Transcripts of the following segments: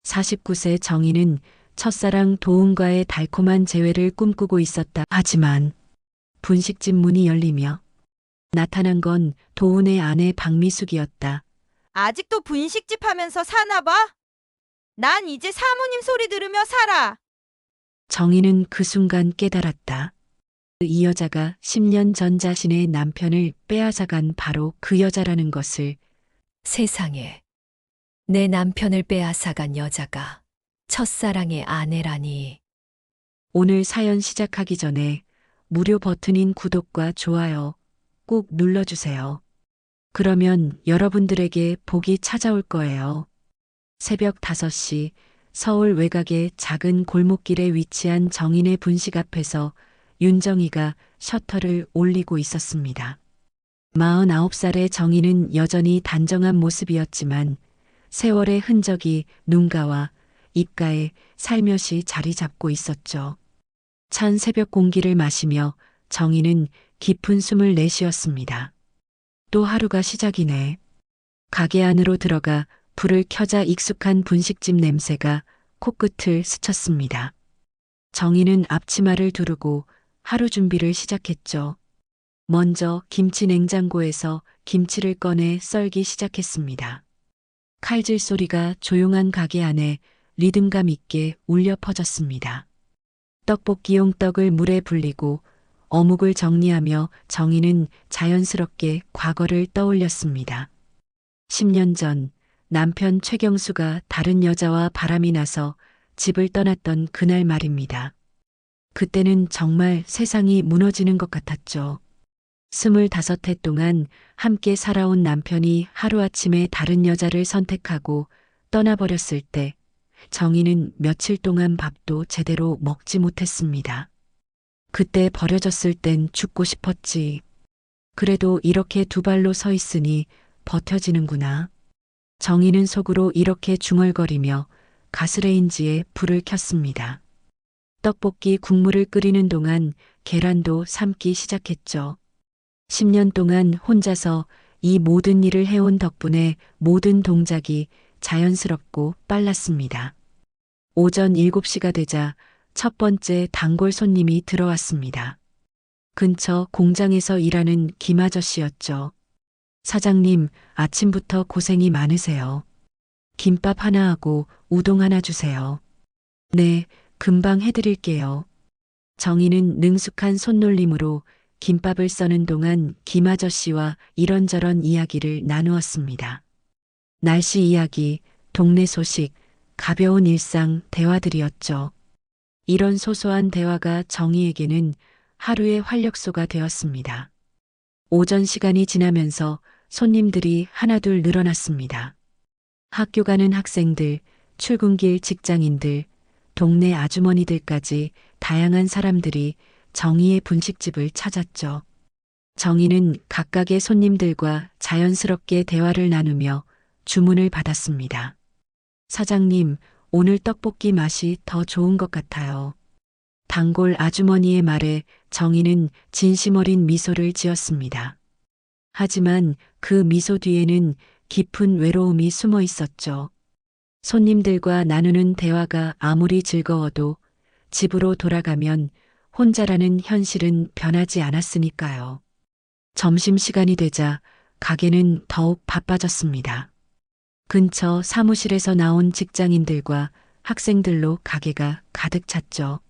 49세 정희는 첫사랑 도훈과의 달콤한 재회를 꿈꾸고 있었다. 하지만 분식집 문이 열리며 나타난 건 도훈의 아내 박미숙이었다. 아직도 분식집 하면서 사나 봐? 난 이제 사모님 소리 들으며 살아. 정희는 그 순간 깨달았다. 이 여자가 10년 전 자신의 남편을 빼앗아간 바로 그 여자라는 것을. 세상에, 내 남편을 빼앗아간 여자가 첫사랑의 아내라니. 오늘 사연 시작하기 전에 무료 버튼인 구독과 좋아요 꼭 눌러주세요. 그러면 여러분들에게 복이 찾아올 거예요. 새벽 5시 서울 외곽의 작은 골목길에 위치한 정인의 분식 앞에서 윤정희가 셔터를 올리고 있었습니다. 49살의 정인은 여전히 단정한 모습이었지만 세월의 흔적이 눈가와 입가에 살며시 자리 잡고 있었죠. 찬 새벽 공기를 마시며 정희는 깊은 숨을 내쉬었습니다. 또 하루가 시작이네. 가게 안으로 들어가 불을 켜자 익숙한 분식집 냄새가 코끝을 스쳤습니다. 정희는 앞치마를 두르고 하루 준비를 시작했죠. 먼저 김치 냉장고에서 김치를 꺼내 썰기 시작했습니다. 칼질 소리가 조용한 가게 안에 리듬감 있게 울려 퍼졌습니다. 떡볶이용 떡을 물에 불리고 어묵을 정리하며 정희는 자연스럽게 과거를 떠올렸습니다. 10년 전 남편 최경수가 다른 여자와 바람이 나서 집을 떠났던 그날 말입니다. 그때는 정말 세상이 무너지는 것 같았죠. 25해 동안 함께 살아온 남편이 하루아침에 다른 여자를 선택하고 떠나버렸을 때 정희는 며칠 동안 밥도 제대로 먹지 못했습니다. 그때 버려졌을 땐 죽고 싶었지. 그래도 이렇게 두 발로 서 있으니 버텨지는구나. 정희는 속으로 이렇게 중얼거리며 가스레인지에 불을 켰습니다. 떡볶이 국물을 끓이는 동안 계란도 삶기 시작했죠. 10년 동안 혼자서 이 모든 일을 해온 덕분에 모든 동작이 자연스럽고 빨랐습니다. 오전 7시가 되자 첫 번째 단골 손님이 들어왔습니다. 근처 공장에서 일하는 김 아저씨였죠. 사장님, 아침부터 고생이 많으세요. 김밥 하나 하고 우동 하나 주세요. 네, 금방 해드릴게요. 정희는 능숙한 손놀림으로 김밥을 써는 동안 김 아저씨와 이런저런 이야기를 나누었습니다. 날씨 이야기, 동네 소식, 가벼운 일상 대화들이었죠. 이런 소소한 대화가 정희에게는 하루의 활력소가 되었습니다. 오전 시간이 지나면서 손님들이 하나둘 늘어났습니다. 학교 가는 학생들, 출근길 직장인들, 동네 아주머니들까지 다양한 사람들이 정희의 분식집을 찾았죠. 정희는 각각의 손님들과 자연스럽게 대화를 나누며 주문을 받았습니다. 사장님, 오늘 떡볶이 맛이 더 좋은 것 같아요. 단골 아주머니의 말에 정희는 진심 어린 미소를 지었습니다. 하지만 그 미소 뒤에는 깊은 외로움이 숨어 있었죠. 손님들과 나누는 대화가 아무리 즐거워도 집으로 돌아가면 혼자라는 현실은 변하지 않았으니까요. 점심시간이 되자 가게는 더욱 바빠졌습니다. 근처 사무실에서 나온 직장인들과 학생들로 가게가 가득 찼죠.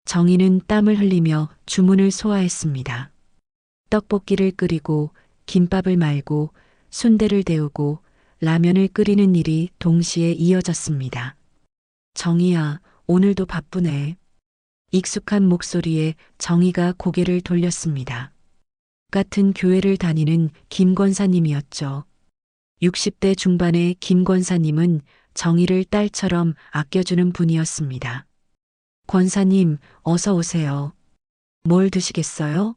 정희는 땀을 흘리며 주문을 소화했습니다. 떡볶이를 끓이고 김밥을 말고 순대를 데우고 라면을 끓이는 일이 동시에 이어졌습니다. 정희야, 오늘도 바쁘네. 익숙한 목소리에 정희가 고개를 돌렸습니다. 같은 교회를 다니는 김 권사님이었죠. 60대 중반의 김 권사님은 정희를 딸처럼 아껴주는 분이었습니다. 권사님, 어서 오세요. 뭘 드시겠어요?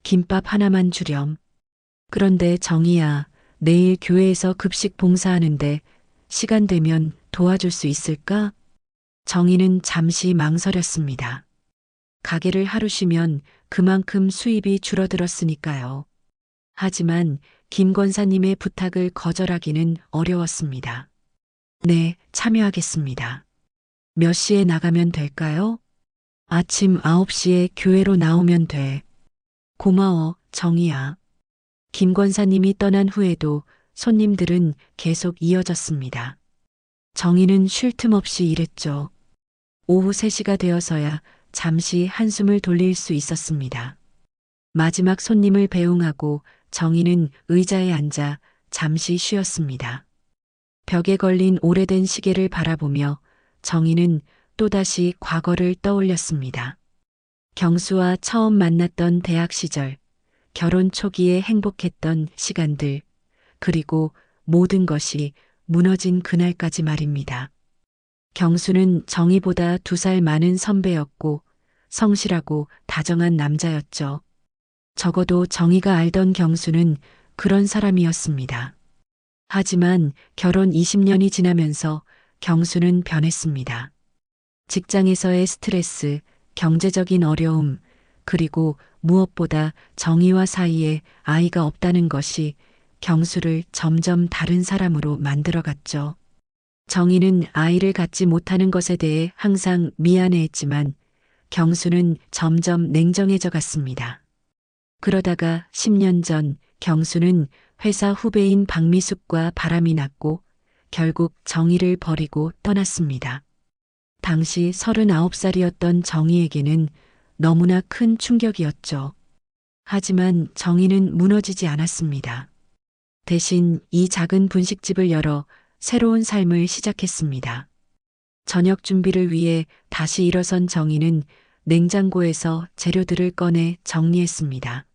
김밥 하나만 주렴. 그런데 정희야, 내일 교회에서 급식 봉사하는데 시간 되면 도와줄 수 있을까? 정희는 잠시 망설였습니다. 가게를 하루 쉬면 그만큼 수입이 줄어들었으니까요. 하지만 김 권사님의 부탁을 거절하기는 어려웠습니다. 네, 참여하겠습니다. 몇 시에 나가면 될까요? 아침 9시에 교회로 나오면 돼. 고마워, 정희야. 김 권사님이 떠난 후에도 손님들은 계속 이어졌습니다. 정희는 쉴 틈 없이 일했죠. 오후 3시가 되어서야 잠시 한숨을 돌릴 수 있었습니다. 마지막 손님을 배웅하고 정희는 의자에 앉아 잠시 쉬었습니다. 벽에 걸린 오래된 시계를 바라보며 정희는 또다시 과거를 떠올렸습니다. 경수와 처음 만났던 대학 시절, 결혼 초기에 행복했던 시간들, 그리고 모든 것이 무너진 그날까지 말입니다. 경수는 정희보다 2살 많은 선배였고 성실하고 다정한 남자였죠. 적어도 정희가 알던 경수는 그런 사람이었습니다. 하지만 결혼 20년이 지나면서 경수는 변했습니다. 직장에서의 스트레스, 경제적인 어려움, 그리고 무엇보다 정희와 사이에 아이가 없다는 것이 경수를 점점 다른 사람으로 만들어갔죠. 정희는 아이를 갖지 못하는 것에 대해 항상 미안해했지만 경수는 점점 냉정해져 갔습니다. 그러다가 10년 전 경수는 회사 후배인 박미숙과 바람이 났고 결국 정희를 버리고 떠났습니다. 당시 39살이었던 정희에게는 너무나 큰 충격이었죠. 하지만 정희는 무너지지 않았습니다. 대신 이 작은 분식집을 열어 새로운 삶을 시작했습니다. 저녁 준비를 위해 다시 일어선 정희는 냉장고에서 재료들을 꺼내 정리했습니다.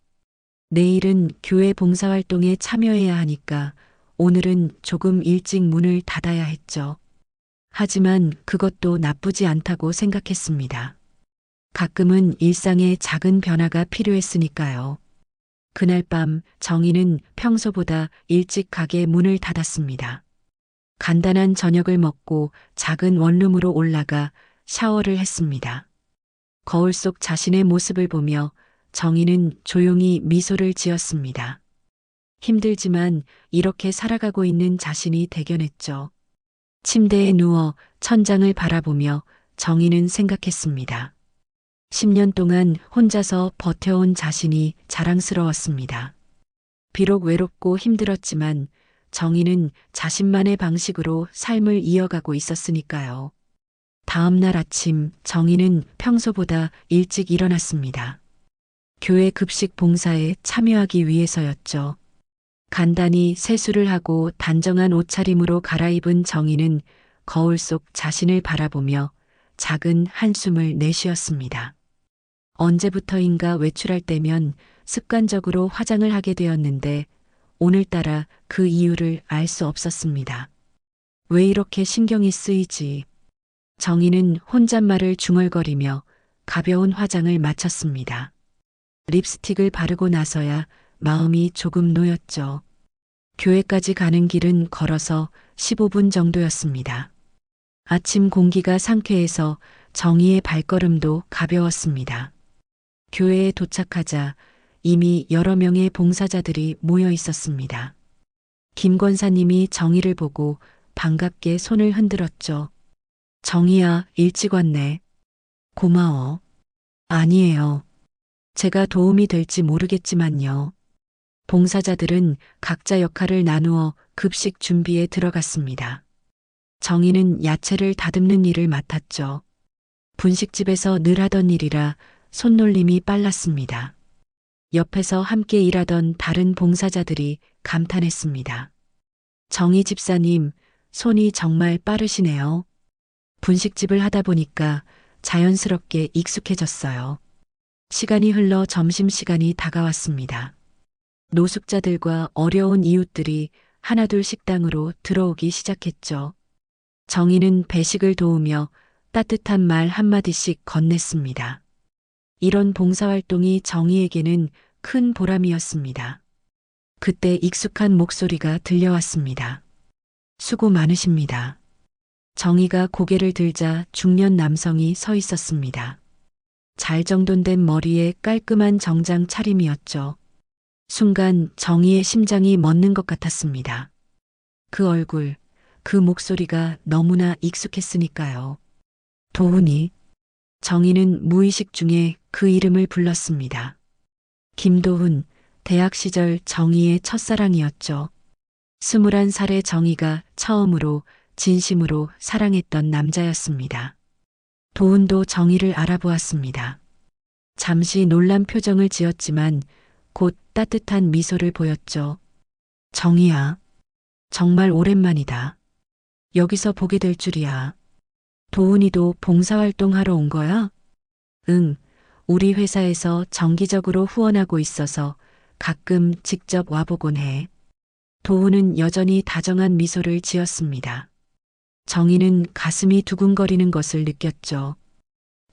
내일은 교회 봉사활동에 참여해야 하니까 오늘은 조금 일찍 문을 닫아야 했죠. 하지만 그것도 나쁘지 않다고 생각했습니다. 가끔은 일상에 작은 변화가 필요했으니까요. 그날 밤 정희는 평소보다 일찍 가게 문을 닫았습니다. 간단한 저녁을 먹고 작은 원룸으로 올라가 샤워를 했습니다. 거울 속 자신의 모습을 보며 정희는 조용히 미소를 지었습니다. 힘들지만 이렇게 살아가고 있는 자신이 대견했죠. 침대에 누워 천장을 바라보며 정희는 생각했습니다. 10년 동안 혼자서 버텨온 자신이 자랑스러웠습니다. 비록 외롭고 힘들었지만 정희는 자신만의 방식으로 삶을 이어가고 있었으니까요. 다음 날 아침 정희는 평소보다 일찍 일어났습니다. 교회 급식 봉사에 참여하기 위해서였죠. 간단히 세수를 하고 단정한 옷차림으로 갈아입은 정희는 거울 속 자신을 바라보며 작은 한숨을 내쉬었습니다. 언제부터인가 외출할 때면 습관적으로 화장을 하게 되었는데 오늘따라 그 이유를 알 수 없었습니다. 왜 이렇게 신경이 쓰이지? 정희는 혼잣말을 중얼거리며 가벼운 화장을 마쳤습니다. 립스틱을 바르고 나서야 마음이 조금 놓였죠. 교회까지 가는 길은 걸어서 15분 정도였습니다. 아침 공기가 상쾌해서 정희의 발걸음도 가벼웠습니다. 교회에 도착하자 이미 여러 명의 봉사자들이 모여 있었습니다. 김 권사님이 정희를 보고 반갑게 손을 흔들었죠. 정희야, 일찍 왔네. 고마워. 아니에요. 제가 도움이 될지 모르겠지만요. 봉사자들은 각자 역할을 나누어 급식 준비에 들어갔습니다. 정희는 야채를 다듬는 일을 맡았죠. 분식집에서 늘 하던 일이라 손놀림이 빨랐습니다. 옆에서 함께 일하던 다른 봉사자들이 감탄했습니다. 정희 집사님, 손이 정말 빠르시네요. 분식집을 하다 보니까 자연스럽게 익숙해졌어요. 시간이 흘러 점심시간이 다가왔습니다. 노숙자들과 어려운 이웃들이 하나둘 식당으로 들어오기 시작했죠. 정희는 배식을 도우며 따뜻한 말 한마디씩 건넸습니다. 이런 봉사활동이 정희에게는 큰 보람이었습니다. 그때 익숙한 목소리가 들려왔습니다. 수고 많으십니다. 정희가 고개를 들자 중년 남성이 서 있었습니다. 잘 정돈된 머리에 깔끔한 정장 차림이었죠. 순간 정희의 심장이 멎는 것 같았습니다. 그 얼굴, 그 목소리가 너무나 익숙했으니까요. 도훈이. 정희는 무의식 중에 그 이름을 불렀습니다. 김도훈, 대학 시절 정희의 첫사랑이었죠. 21살의 정희가 처음으로 진심으로 사랑했던 남자였습니다. 도훈도 정희를 알아보았습니다. 잠시 놀란 표정을 지었지만 곧 따뜻한 미소를 보였죠. 정희야, 정말 오랜만이다. 여기서 보게 될 줄이야. 도훈이도 봉사활동하러 온 거야? 응, 우리 회사에서 정기적으로 후원하고 있어서 가끔 직접 와보곤 해. 도훈은 여전히 다정한 미소를 지었습니다. 정희는 가슴이 두근거리는 것을 느꼈죠.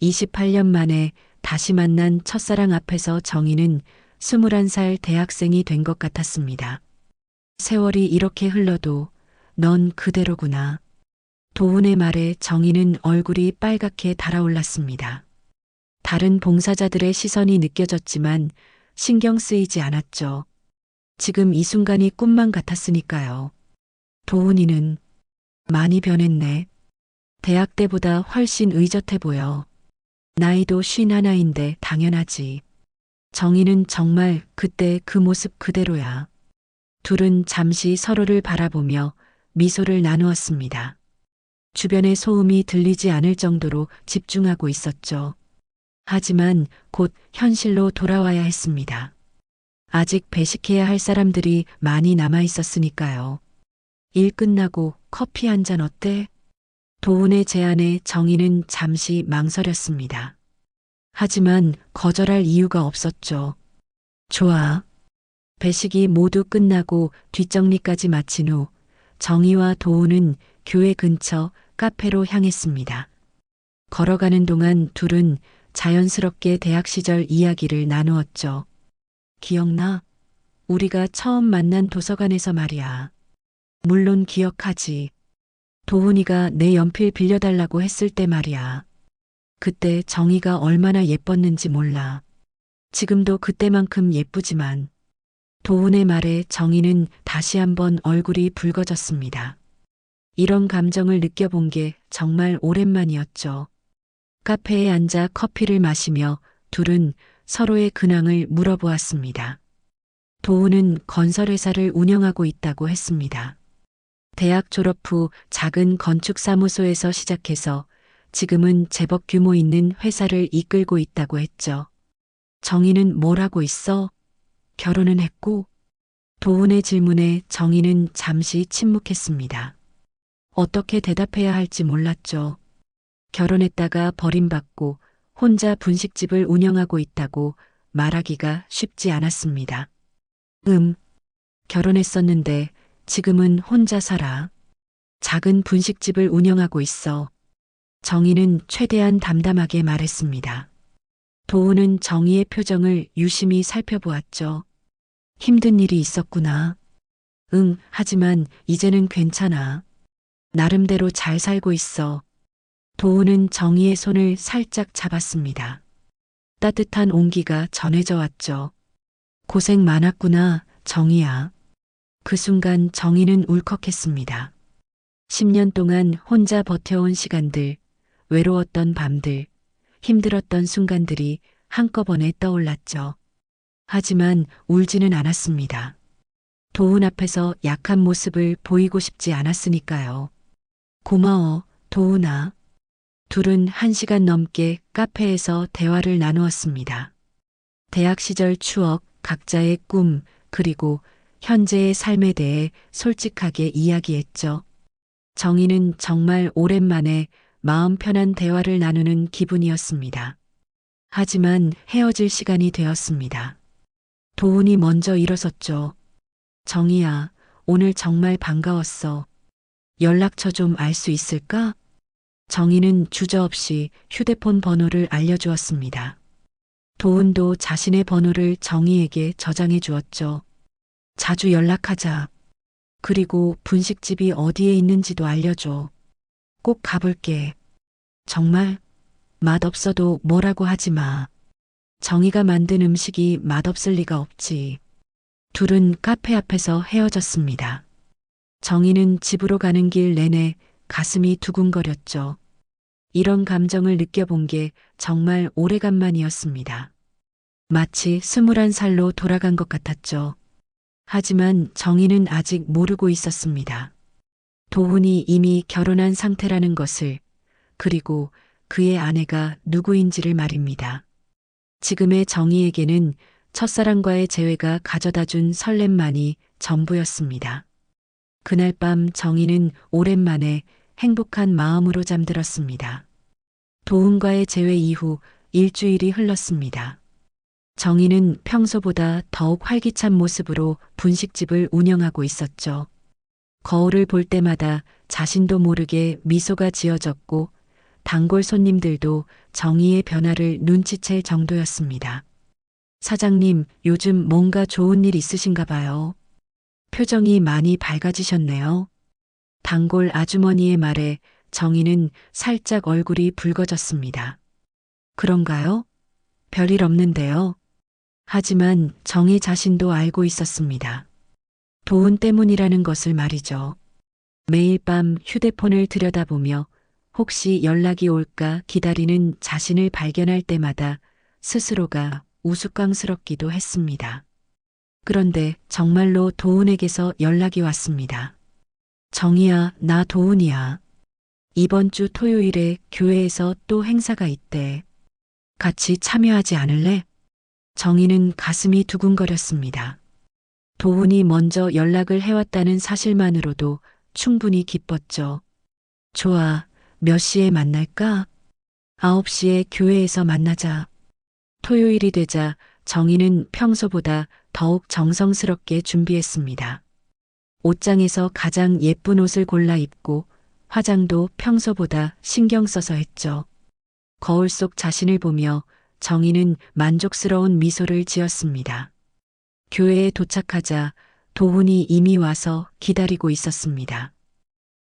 28년 만에 다시 만난 첫사랑 앞에서 정희는 21살 대학생이 된 것 같았습니다. 세월이 이렇게 흘러도 넌 그대로구나. 도훈의 말에 정희는 얼굴이 빨갛게 달아올랐습니다. 다른 봉사자들의 시선이 느껴졌지만 신경 쓰이지 않았죠. 지금 이 순간이 꿈만 같았으니까요. 도훈이는 많이 변했네. 대학 때보다 훨씬 의젓해 보여. 나이도 51인데 당연하지. 정희는 정말 그때 그 모습 그대로야. 둘은 잠시 서로를 바라보며 미소를 나누었습니다. 주변의 소음이 들리지 않을 정도로 집중하고 있었죠. 하지만 곧 현실로 돌아와야 했습니다. 아직 배식해야 할 사람들이 많이 남아 있었으니까요. 일 끝나고 커피 한 잔 어때? 도훈의 제안에 정희는 잠시 망설였습니다. 하지만 거절할 이유가 없었죠. 좋아. 배식이 모두 끝나고 뒷정리까지 마친 후 정희와 도훈은 교회 근처 카페로 향했습니다. 걸어가는 동안 둘은 자연스럽게 대학 시절 이야기를 나누었죠. 기억나? 우리가 처음 만난 도서관에서 말이야. 물론 기억하지. 도훈이가 내 연필 빌려달라고 했을 때 말이야. 그때 정희가 얼마나 예뻤는지 몰라. 지금도 그때만큼 예쁘지만. 도훈의 말에 정희는 다시 한번 얼굴이 붉어졌습니다. 이런 감정을 느껴본 게 정말 오랜만이었죠. 카페에 앉아 커피를 마시며 둘은 서로의 근황을 물어보았습니다. 도훈은 건설회사를 운영하고 있다고 했습니다. 대학 졸업 후 작은 건축사무소에서 시작해서 지금은 제법 규모 있는 회사를 이끌고 있다고 했죠. 정희는 뭘 하고 있어? 결혼은 했고? 도훈의 질문에 정희는 잠시 침묵했습니다. 어떻게 대답해야 할지 몰랐죠. 결혼했다가 버림받고 혼자 분식집을 운영하고 있다고 말하기가 쉽지 않았습니다. 결혼했었는데 지금은 혼자 살아. 작은 분식집을 운영하고 있어. 정희는 최대한 담담하게 말했습니다. 도훈은 정희의 표정을 유심히 살펴보았죠. 힘든 일이 있었구나. 하지만 이제는 괜찮아. 나름대로 잘 살고 있어. 도훈은 정희의 손을 살짝 잡았습니다. 따뜻한 온기가 전해져 왔죠. 고생 많았구나, 정희야. 그 순간 정희는 울컥했습니다. 10년 동안 혼자 버텨온 시간들, 외로웠던 밤들, 힘들었던 순간들이 한꺼번에 떠올랐죠. 하지만 울지는 않았습니다. 도훈 앞에서 약한 모습을 보이고 싶지 않았으니까요. 고마워, 도훈아. 둘은 1시간 넘게 카페에서 대화를 나누었습니다. 대학 시절 추억, 각자의 꿈, 그리고 현재의 삶에 대해 솔직하게 이야기했죠. 정희는 정말 오랜만에 마음 편한 대화를 나누는 기분이었습니다. 하지만 헤어질 시간이 되었습니다. 도훈이 먼저 일어섰죠. 정희야, 오늘 정말 반가웠어. 연락처 좀 알 수 있을까? 정희는 주저없이 휴대폰 번호를 알려주었습니다. 도훈도 자신의 번호를 정희에게 저장해 주었죠. 자주 연락하자. 그리고 분식집이 어디에 있는지도 알려줘. 꼭 가볼게. 정말? 맛없어도 뭐라고 하지 마. 정희가 만든 음식이 맛없을 리가 없지. 둘은 카페 앞에서 헤어졌습니다. 정희는 집으로 가는 길 내내 가슴이 두근거렸죠. 이런 감정을 느껴본 게 정말 오래간만이었습니다. 마치 21살로 돌아간 것 같았죠. 하지만 정희는 아직 모르고 있었습니다. 도훈이 이미 결혼한 상태라는 것을, 그리고 그의 아내가 누구인지를 말입니다. 지금의 정희에게는 첫사랑과의 재회가 가져다 준 설렘만이 전부였습니다. 그날 밤 정희는 오랜만에 행복한 마음으로 잠들었습니다. 도훈과의 재회 이후 일주일이 흘렀습니다. 정희는 평소보다 더욱 활기찬 모습으로 분식집을 운영하고 있었죠. 거울을 볼 때마다 자신도 모르게 미소가 지어졌고 단골 손님들도 정희의 변화를 눈치챌 정도였습니다. 사장님, 요즘 뭔가 좋은 일 있으신가 봐요. 표정이 많이 밝아지셨네요. 단골 아주머니의 말에 정희는 살짝 얼굴이 붉어졌습니다. 그런가요? 별일 없는데요. 하지만 정희 자신도 알고 있었습니다. 도훈 때문이라는 것을 말이죠. 매일 밤 휴대폰을 들여다보며 혹시 연락이 올까 기다리는 자신을 발견할 때마다 스스로가 우스꽝스럽기도 했습니다. 그런데 정말로 도훈에게서 연락이 왔습니다. 정희야, 나 도훈이야. 이번 주 토요일에 교회에서 또 행사가 있대. 같이 참여하지 않을래? 정희는 가슴이 두근거렸습니다. 도훈이 먼저 연락을 해왔다는 사실만으로도 충분히 기뻤죠. 좋아, 몇 시에 만날까? 9시에 교회에서 만나자. 토요일이 되자 정희는 평소보다 더욱 정성스럽게 준비했습니다. 옷장에서 가장 예쁜 옷을 골라 입고 화장도 평소보다 신경 써서 했죠. 거울 속 자신을 보며 정희는 만족스러운 미소를 지었습니다. 교회에 도착하자 도훈이 이미 와서 기다리고 있었습니다.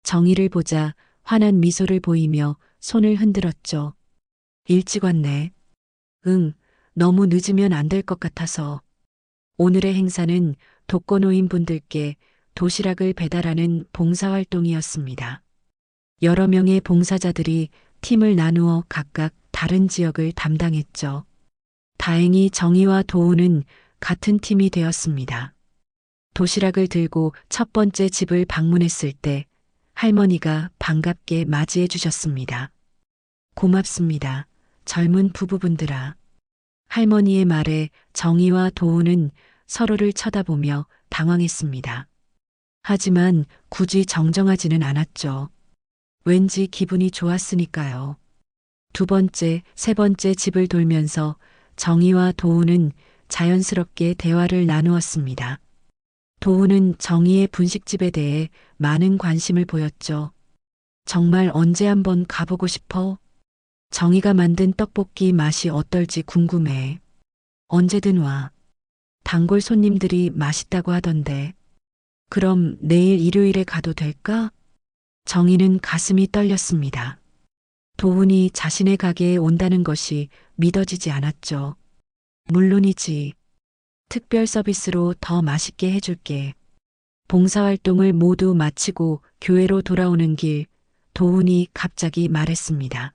정희를 보자 환한 미소를 보이며 손을 흔들었죠. 일찍 왔네. 응, 너무 늦으면 안 될 것 같아서. 오늘의 행사는 독거노인 분들께 도시락을 배달하는 봉사활동이었습니다. 여러 명의 봉사자들이 팀을 나누어 각각 다른 지역을 담당했죠. 다행히 정희와 도훈은 같은 팀이 되었습니다. 도시락을 들고 첫 번째 집을 방문했을 때 할머니가 반갑게 맞이해 주셨습니다. 고맙습니다. 젊은 부부분들아. 할머니의 말에 정희와 도훈은 서로를 쳐다보며 당황했습니다. 하지만 굳이 정정하지는 않았죠. 왠지 기분이 좋았으니까요. 두 번째, 세 번째 집을 돌면서 정희와 도훈은 자연스럽게 대화를 나누었습니다. 도훈은 정희의 분식집에 대해 많은 관심을 보였죠. 정말 언제 한번 가보고 싶어? 정희가 만든 떡볶이 맛이 어떨지 궁금해. 언제든 와. 단골 손님들이 맛있다고 하던데. 그럼 내일 일요일에 가도 될까? 정희는 가슴이 떨렸습니다. 도훈이 자신의 가게에 온다는 것이 믿어지지 않았죠. 물론이지. 특별 서비스로 더 맛있게 해줄게. 봉사활동을 모두 마치고 교회로 돌아오는 길, 도훈이 갑자기 말했습니다.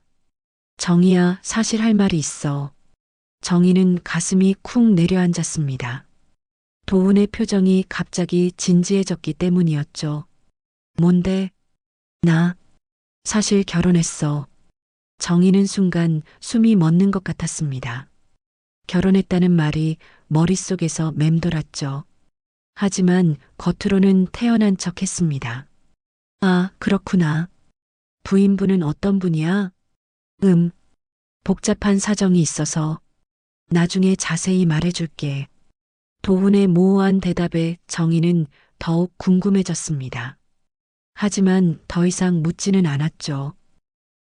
정희야, 사실 할 말이 있어. 정희는 가슴이 쿵 내려앉았습니다. 도훈의 표정이 갑자기 진지해졌기 때문이었죠. 뭔데? 나 사실 결혼했어. 정희는 순간 숨이 멎는 것 같았습니다. 결혼했다는 말이 머릿속에서 맴돌았죠. 하지만 겉으로는 태연한 척 했습니다. 아, 그렇구나. 부인분은 어떤 분이야? 복잡한 사정이 있어서 나중에 자세히 말해줄게. 도훈의 모호한 대답에 정희는 더욱 궁금해졌습니다. 하지만 더 이상 묻지는 않았죠.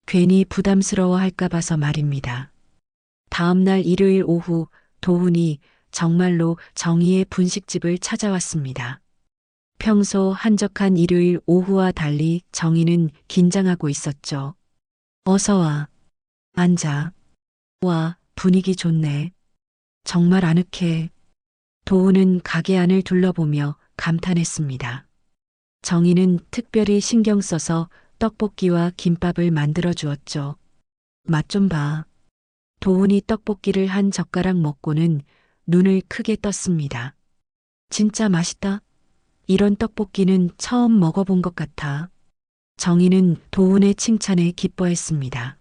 괜히 부담스러워할까 봐서 말입니다. 다음 날 일요일 오후 도훈이 정말로 정희의 분식집을 찾아왔습니다. 평소 한적한 일요일 오후와 달리 정희는 긴장하고 있었죠. 어서 와. 앉아. 와, 분위기 좋네. 정말 아늑해. 도훈은 가게 안을 둘러보며 감탄했습니다. 정희는 특별히 신경 써서 떡볶이와 김밥을 만들어 주었죠. 맛 좀 봐. 도훈이 떡볶이를 한 젓가락 먹고는 눈을 크게 떴습니다. 진짜 맛있다. 이런 떡볶이는 처음 먹어본 것 같아. 정희는 도훈의 칭찬에 기뻐했습니다.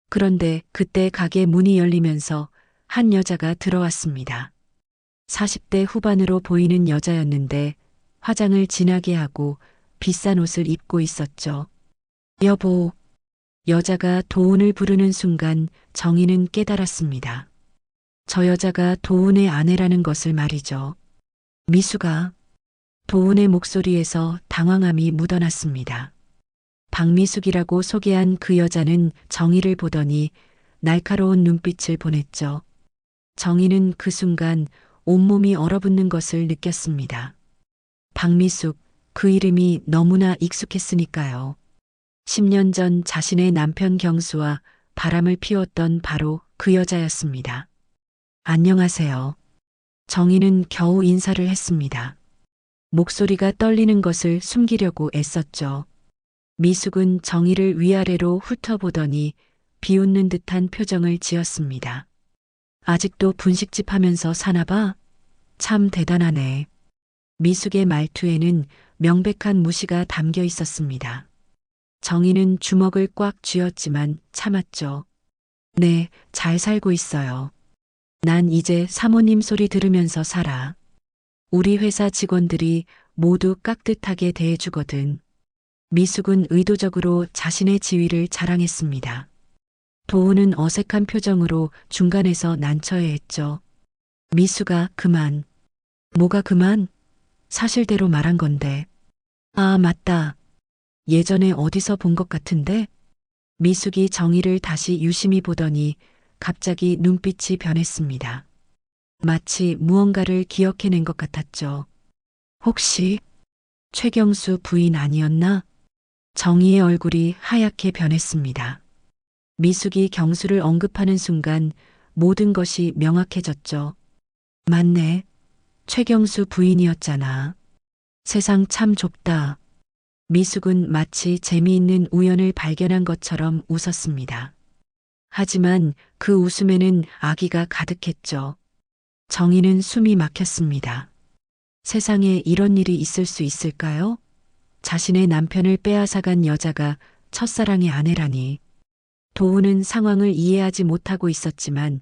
그런데 그때 가게 문이 열리면서 한 여자가 들어왔습니다. 40대 후반으로 보이는 여자였는데 화장을 진하게 하고 비싼 옷을 입고 있었죠. 여보. 여자가 도훈을 부르는 순간 정희는 깨달았습니다. 저 여자가 도훈의 아내라는 것을 말이죠. 미수가. 도훈의 목소리에서 당황함이 묻어났습니다. 박미숙이라고 소개한 그 여자는 정희를 보더니 날카로운 눈빛을 보냈죠. 정희는 그 순간 온몸이 얼어붙는 것을 느꼈습니다. 박미숙, 그 이름이 너무나 익숙했으니까요. 10년 전 자신의 남편 경수와 바람을 피웠던 바로 그 여자였습니다. 안녕하세요. 정희는 겨우 인사를 했습니다. 목소리가 떨리는 것을 숨기려고 애썼죠. 미숙은 정희를 위아래로 훑어보더니 비웃는 듯한 표정을 지었습니다. 아직도 분식집 하면서 사나봐? 참 대단하네. 미숙의 말투에는 명백한 무시가 담겨 있었습니다. 정희는 주먹을 꽉 쥐었지만 참았죠. 네, 잘 살고 있어요. 난 이제 사모님 소리 들으면서 살아. 우리 회사 직원들이 모두 깍듯하게 대해주거든. 미숙은 의도적으로 자신의 지위를 자랑했습니다. 도훈은 어색한 표정으로 중간에서 난처해했죠. 미숙아, 그만. 뭐가 그만? 사실대로 말한 건데. 아, 맞다. 예전에 어디서 본 것 같은데? 미숙이 정희를 다시 유심히 보더니 갑자기 눈빛이 변했습니다. 마치 무언가를 기억해낸 것 같았죠. 혹시 최경수 부인 아니었나? 정희의 얼굴이 하얗게 변했습니다. 미숙이 경수를 언급하는 순간 모든 것이 명확해졌죠. 맞네. 최경수 부인이었잖아. 세상 참 좁다. 미숙은 마치 재미있는 우연을 발견한 것처럼 웃었습니다. 하지만 그 웃음에는 악의가 가득했죠. 정희는 숨이 막혔습니다. 세상에 이런 일이 있을 수 있을까요? 자신의 남편을 빼앗아간 여자가 첫사랑의 아내라니. 도훈은 상황을 이해하지 못하고 있었지만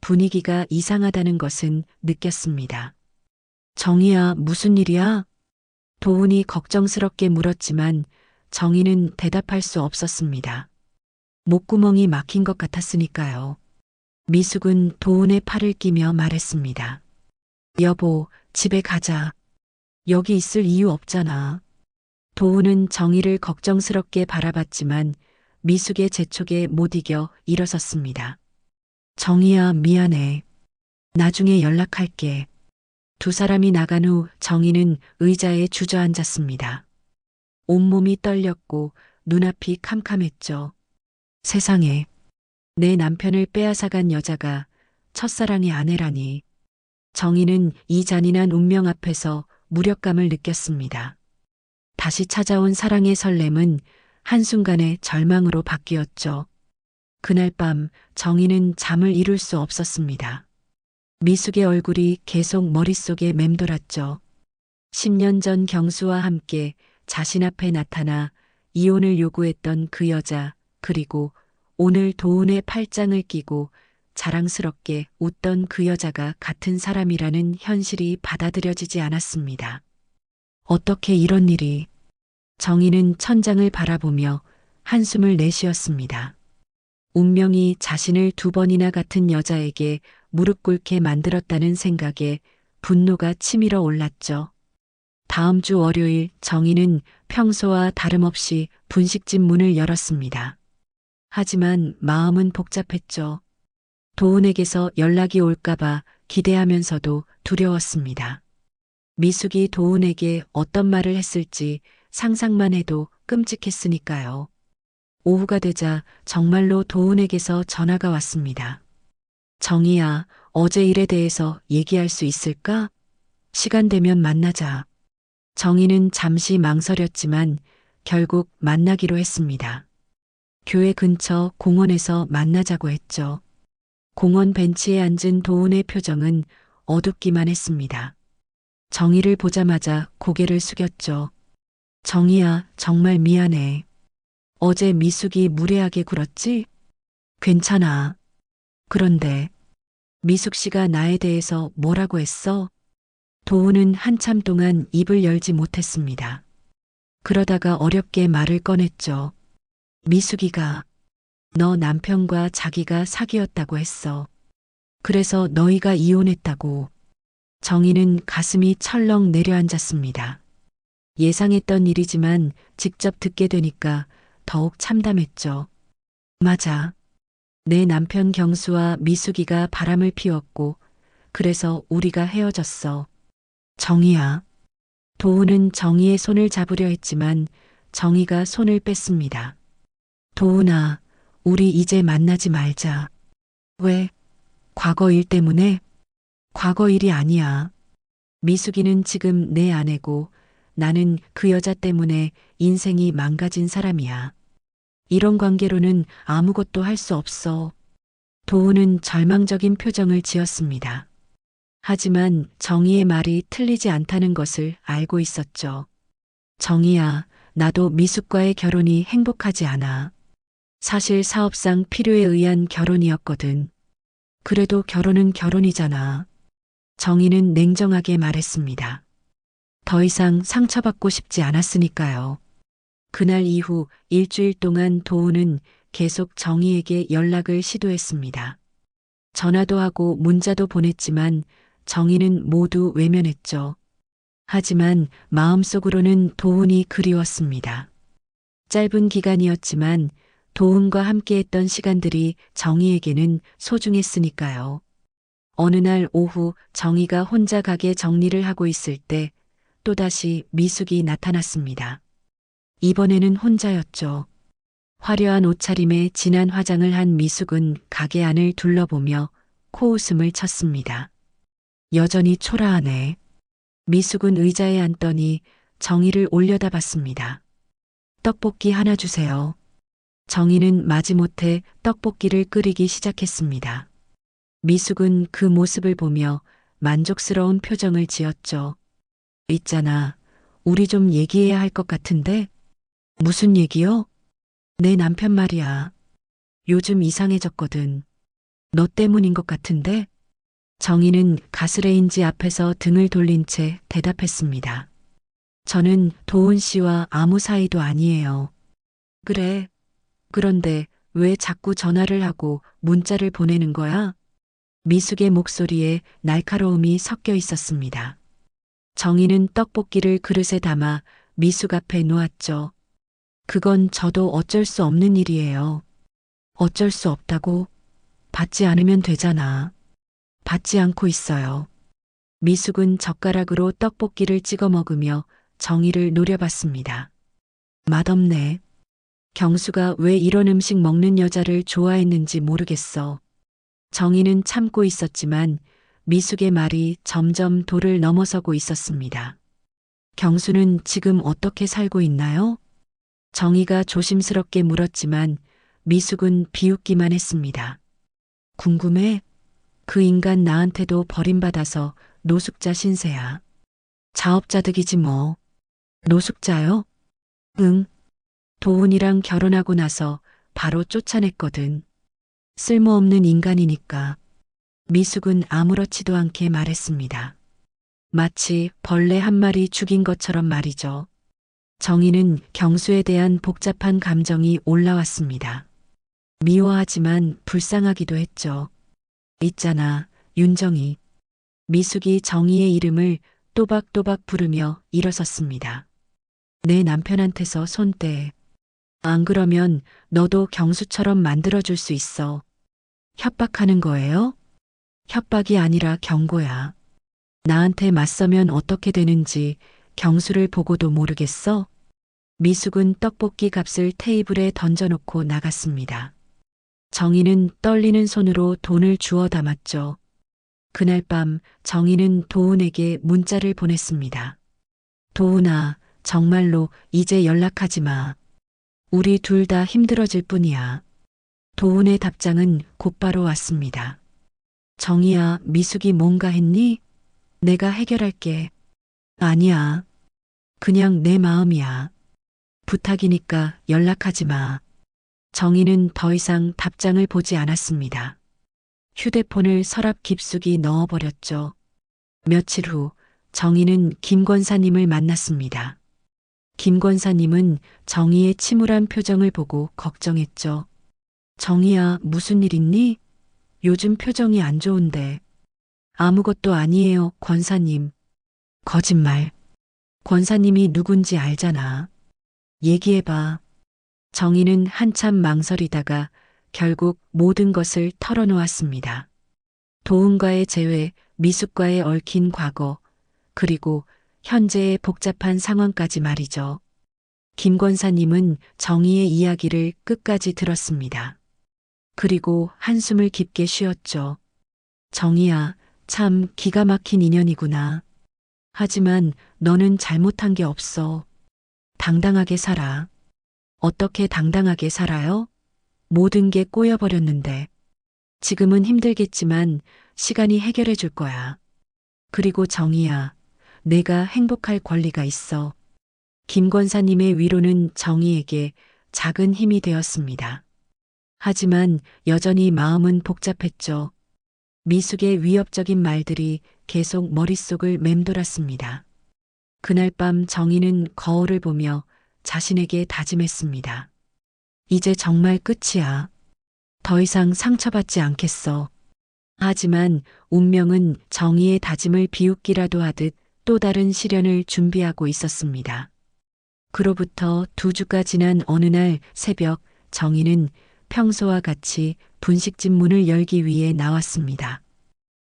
분위기가 이상하다는 것은 느꼈습니다. 정희야, 무슨 일이야? 도훈이 걱정스럽게 물었지만 정희는 대답할 수 없었습니다. 목구멍이 막힌 것 같았으니까요. 미숙은 도훈의 팔을 끼며 말했습니다. 여보, 집에 가자. 여기 있을 이유 없잖아. 도훈은 정희를 걱정스럽게 바라봤지만 미숙의 재촉에 못 이겨 일어섰습니다. 정희야, 미안해. 나중에 연락할게. 두 사람이 나간 후 정희는 의자에 주저앉았습니다. 온몸이 떨렸고 눈앞이 캄캄했죠. 세상에, 내 남편을 빼앗아간 여자가 첫사랑의 아내라니. 정희는 이 잔인한 운명 앞에서 무력감을 느꼈습니다. 다시 찾아온 사랑의 설렘은 한순간에 절망으로 바뀌었죠. 그날 밤 정희는 잠을 이룰 수 없었습니다. 미숙의 얼굴이 계속 머릿속에 맴돌았죠. 10년 전 경수와 함께 자신 앞에 나타나 이혼을 요구했던 그 여자, 그리고 오늘 도훈의 팔짱을 끼고 자랑스럽게 웃던 그 여자가 같은 사람이라는 현실이 받아들여지지 않았습니다. 어떻게 이런 일이? 정희는 천장을 바라보며 한숨을 내쉬었습니다. 운명이 자신을 두 번이나 같은 여자에게 무릎 꿇게 만들었다는 생각에 분노가 치밀어 올랐죠. 다음 주 월요일 정희는 평소와 다름없이 분식집 문을 열었습니다. 하지만 마음은 복잡했죠. 도훈에게서 연락이 올까봐 기대하면서도 두려웠습니다. 미숙이 도훈에게 어떤 말을 했을지 상상만 해도 끔찍했으니까요. 오후가 되자 정말로 도훈에게서 전화가 왔습니다. 정희야, 어제 일에 대해서 얘기할 수 있을까? 시간 되면 만나자. 정희는 잠시 망설였지만 결국 만나기로 했습니다. 교회 근처 공원에서 만나자고 했죠. 공원 벤치에 앉은 도훈의 표정은 어둡기만 했습니다. 정희를 보자마자 고개를 숙였죠. 정희야, 정말 미안해. 어제 미숙이 무례하게 굴었지? 괜찮아. 그런데 미숙 씨가 나에 대해서 뭐라고 했어? 도훈은 한참 동안 입을 열지 못했습니다. 그러다가 어렵게 말을 꺼냈죠. 미숙이가 너 남편과 자기가 사귀었다고 했어. 그래서 너희가 이혼했다고. 정희는 가슴이 철렁 내려앉았습니다. 예상했던 일이지만 직접 듣게 되니까 더욱 참담했죠. 맞아. 내 남편 경수와 미숙이가 바람을 피웠고 그래서 우리가 헤어졌어. 정희야. 도훈은 정희의 손을 잡으려 했지만 정희가 손을 뺐습니다. 도훈아, 우리 이제 만나지 말자. 왜? 과거 일 때문에? 과거 일이 아니야. 미숙이는 지금 내 아내고 나는 그 여자 때문에 인생이 망가진 사람이야. 이런 관계로는 아무것도 할 수 없어. 도훈은 절망적인 표정을 지었습니다. 하지만 정희의 말이 틀리지 않다는 것을 알고 있었죠. 정희야, 나도 미숙과의 결혼이 행복하지 않아. 사실 사업상 필요에 의한 결혼이었거든. 그래도 결혼은 결혼이잖아. 정희는 냉정하게 말했습니다. 더 이상 상처받고 싶지 않았으니까요. 그날 이후 일주일 동안 도훈은 계속 정희에게 연락을 시도했습니다. 전화도 하고 문자도 보냈지만 정희는 모두 외면했죠. 하지만 마음속으로는 도훈이 그리웠습니다. 짧은 기간이었지만 도훈과 함께했던 시간들이 정희에게는 소중했으니까요. 어느 날 오후 정희가 혼자 가게 정리를 하고 있을 때 또다시 미숙이 나타났습니다. 이번에는 혼자였죠. 화려한 옷차림에 진한 화장을 한 미숙은 가게 안을 둘러보며 코웃음을 쳤습니다. 여전히 초라하네. 미숙은 의자에 앉더니 정희를 올려다봤습니다. 떡볶이 하나 주세요. 정희는 마지못해 떡볶이를 끓이기 시작했습니다. 미숙은 그 모습을 보며 만족스러운 표정을 지었죠. 있잖아, 우리 좀 얘기해야 할 것 같은데? 무슨 얘기요? 내 남편 말이야. 요즘 이상해졌거든. 너 때문인 것 같은데? 정희는 가스레인지 앞에서 등을 돌린 채 대답했습니다. 저는 도훈 씨와 아무 사이도 아니에요. 그래. 그런데 왜 자꾸 전화를 하고 문자를 보내는 거야? 미숙의 목소리에 날카로움이 섞여 있었습니다. 정희는 떡볶이를 그릇에 담아 미숙 앞에 놓았죠. 그건 저도 어쩔 수 없는 일이에요. 어쩔 수 없다고? 받지 않으면 되잖아. 받지 않고 있어요. 미숙은 젓가락으로 떡볶이를 찍어 먹으며 정희를 노려봤습니다. 맛없네. 경수가 왜 이런 음식 먹는 여자를 좋아했는지 모르겠어. 정희는 참고 있었지만 미숙의 말이 점점 도를 넘어서고 있었습니다. 경수는 지금 어떻게 살고 있나요? 정희가 조심스럽게 물었지만 미숙은 비웃기만 했습니다. 궁금해? 그 인간 나한테도 버림받아서 노숙자 신세야. 자업자득이지 뭐. 노숙자요? 응. 도훈이랑 결혼하고 나서 바로 쫓아냈거든. 쓸모없는 인간이니까. 미숙은 아무렇지도 않게 말했습니다. 마치 벌레 한 마리 죽인 것처럼 말이죠. 정희는 경수에 대한 복잡한 감정이 올라왔습니다. 미워하지만 불쌍하기도 했죠. 있잖아, 윤정희. 미숙이 정희의 이름을 또박또박 부르며 일어섰습니다. 내 남편한테서 손 떼. 안 그러면 너도 경수처럼 만들어줄 수 있어. 협박하는 거예요? 협박이 아니라 경고야. 나한테 맞서면 어떻게 되는지 경수를 보고도 모르겠어? 미숙은 떡볶이 값을 테이블에 던져놓고 나갔습니다. 정희는 떨리는 손으로 돈을 주워 담았죠. 그날 밤 정희는 도훈에게 문자를 보냈습니다. 도훈아, 정말로 이제 연락하지 마. 우리 둘 다 힘들어질 뿐이야. 도훈의 답장은 곧바로 왔습니다. 정희야, 미숙이 뭔가 했니? 내가 해결할게. 아니야. 그냥 내 마음이야. 부탁이니까 연락하지 마. 정희는 더 이상 답장을 보지 않았습니다. 휴대폰을 서랍 깊숙이 넣어버렸죠. 며칠 후 정희는 김 권사님을 만났습니다. 김 권사님은 정희의 침울한 표정을 보고 걱정했죠. 정희야, 무슨 일 있니? 요즘 표정이 안 좋은데. 아무것도 아니에요, 권사님. 거짓말. 권사님이 누군지 알잖아. 얘기해봐. 정희는 한참 망설이다가 결국 모든 것을 털어놓았습니다. 도훈과의 재회, 미숙과의 얽힌 과거, 그리고 현재의 복잡한 상황까지 말이죠. 김 권사님은 정희의 이야기를 끝까지 들었습니다. 그리고 한숨을 깊게 쉬었죠. 정희야, 참 기가 막힌 인연이구나. 하지만 너는 잘못한 게 없어. 당당하게 살아. 어떻게 당당하게 살아요? 모든 게 꼬여버렸는데. 지금은 힘들겠지만 시간이 해결해 줄 거야. 그리고 정희야, 내가 행복할 권리가 있어. 김 권사님의 위로는 정희에게 작은 힘이 되었습니다. 하지만 여전히 마음은 복잡했죠. 미숙의 위협적인 말들이 계속 머릿속을 맴돌았습니다. 그날 밤 정희는 거울을 보며 자신에게 다짐했습니다. 이제 정말 끝이야. 더 이상 상처받지 않겠어. 하지만 운명은 정희의 다짐을 비웃기라도 하듯 또 다른 시련을 준비하고 있었습니다. 그로부터 2주가 지난 어느 날 새벽 정희는 평소와 같이 분식집 문을 열기 위해 나왔습니다.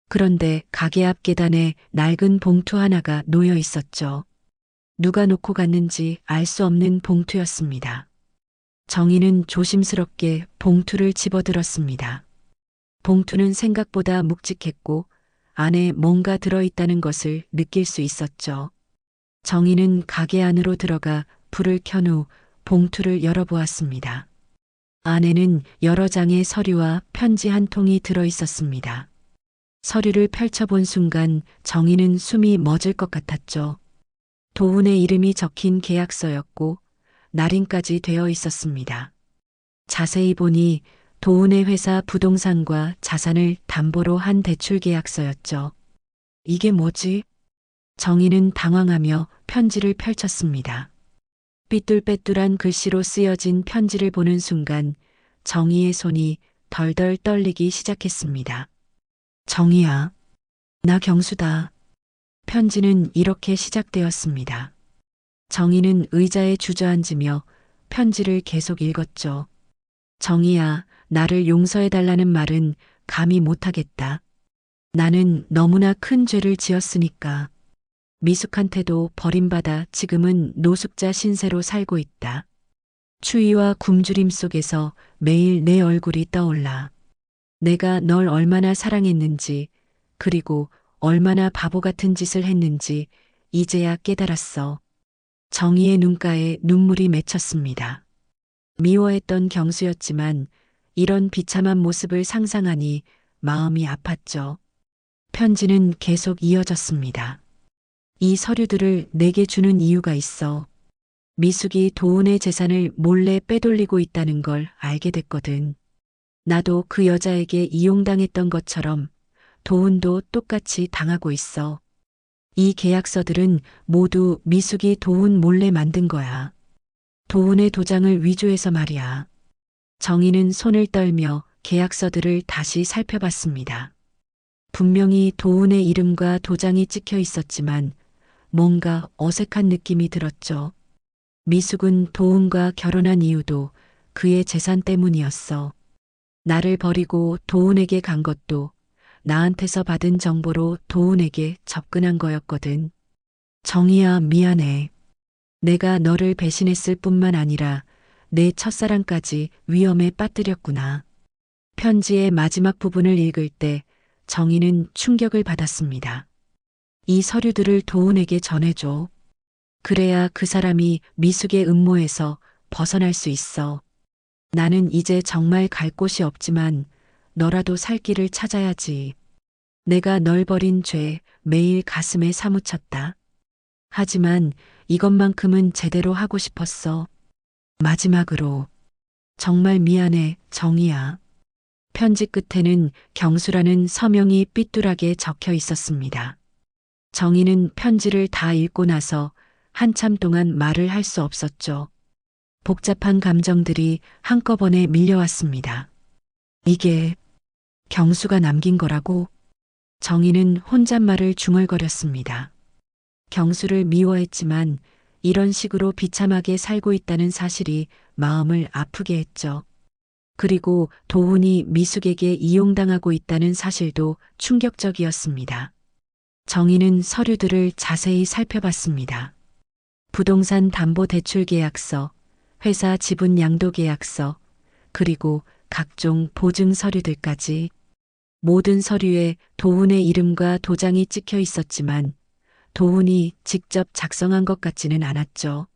그런데 가게 앞 계단에 낡은 봉투 하나가 놓여 있었죠. 누가 놓고 갔는지 알 수 없는 봉투였습니다. 정희는 조심스럽게 봉투를 집어들었습니다. 봉투는 생각보다 묵직했고 안에 뭔가 들어있다는 것을 느낄 수 있었죠. 정희는 가게 안으로 들어가 불을 켠 후 봉투를 열어보았습니다. 안에는 여러 장의 서류와 편지 한 통이 들어 있었습니다. 서류를 펼쳐본 순간 정희는 숨이 멎을 것 같았죠. 도훈의 이름이 적힌 계약서였고 날인까지 되어 있었습니다. 자세히 보니 도훈의 회사 부동산과 자산을 담보로 한 대출 계약서였죠. 이게 뭐지? 정희는 당황하며 편지를 펼쳤습니다. 삐뚤빼뚤한 글씨로 쓰여진 편지를 보는 순간 정희의 손이 덜덜 떨리기 시작했습니다. 정희야, 나 경수다. 편지는 이렇게 시작되었습니다. 정희는 의자에 주저앉으며 편지를 계속 읽었죠. 정희야, 나를 용서해달라는 말은 감히 못하겠다. 나는 너무나 큰 죄를 지었으니까. 미숙한테도 버림받아 지금은 노숙자 신세로 살고 있다. 추위와 굶주림 속에서 매일 내 얼굴이 떠올라. 내가 널 얼마나 사랑했는지, 그리고 얼마나 바보 같은 짓을 했는지 이제야 깨달았어. 정희의 눈가에 눈물이 맺혔습니다. 미워했던 경수였지만 이런 비참한 모습을 상상하니 마음이 아팠죠. 편지는 계속 이어졌습니다. 이 서류들을 내게 주는 이유가 있어. 미숙이 도훈의 재산을 몰래 빼돌리고 있다는 걸 알게 됐거든. 나도 그 여자에게 이용당했던 것처럼 도훈도 똑같이 당하고 있어. 이 계약서들은 모두 미숙이 도훈 몰래 만든 거야. 도훈의 도장을 위조해서 말이야. 정희는 손을 떨며 계약서들을 다시 살펴봤습니다. 분명히 도훈의 이름과 도장이 찍혀 있었지만 뭔가 어색한 느낌이 들었죠. 미숙은 도훈과 결혼한 이유도 그의 재산 때문이었어. 나를 버리고 도훈에게 간 것도 나한테서 받은 정보로 도훈에게 접근한 거였거든. 정희야, 미안해. 내가 너를 배신했을 뿐만 아니라 내 첫사랑까지 위험에 빠뜨렸구나. 편지의 마지막 부분을 읽을 때 정희는 충격을 받았습니다. 이 서류들을 도훈에게 전해줘. 그래야 그 사람이 미숙의 음모에서 벗어날 수 있어. 나는 이제 정말 갈 곳이 없지만 너라도 살 길을 찾아야지. 내가 널 버린 죄 매일 가슴에 사무쳤다. 하지만 이것만큼은 제대로 하고 싶었어. 마지막으로. 정말 미안해, 정이야. 편지 끝에는 경수라는 서명이 삐뚤하게 적혀 있었습니다. 정희는 편지를 다 읽고 나서 한참 동안 말을 할 수 없었죠. 복잡한 감정들이 한꺼번에 밀려왔습니다. 이게 경수가 남긴 거라고? 정희는 혼잣말을 중얼거렸습니다. 경수를 미워했지만 이런 식으로 비참하게 살고 있다는 사실이 마음을 아프게 했죠. 그리고 도훈이 미숙에게 이용당하고 있다는 사실도 충격적이었습니다. 정희는 서류들을 자세히 살펴봤습니다. 부동산 담보대출 계약서, 회사 지분 양도 계약서, 그리고 각종 보증 서류들까지. 모든 서류에 도훈의 이름과 도장이 찍혀 있었지만 도훈이 직접 작성한 것 같지는 않았죠.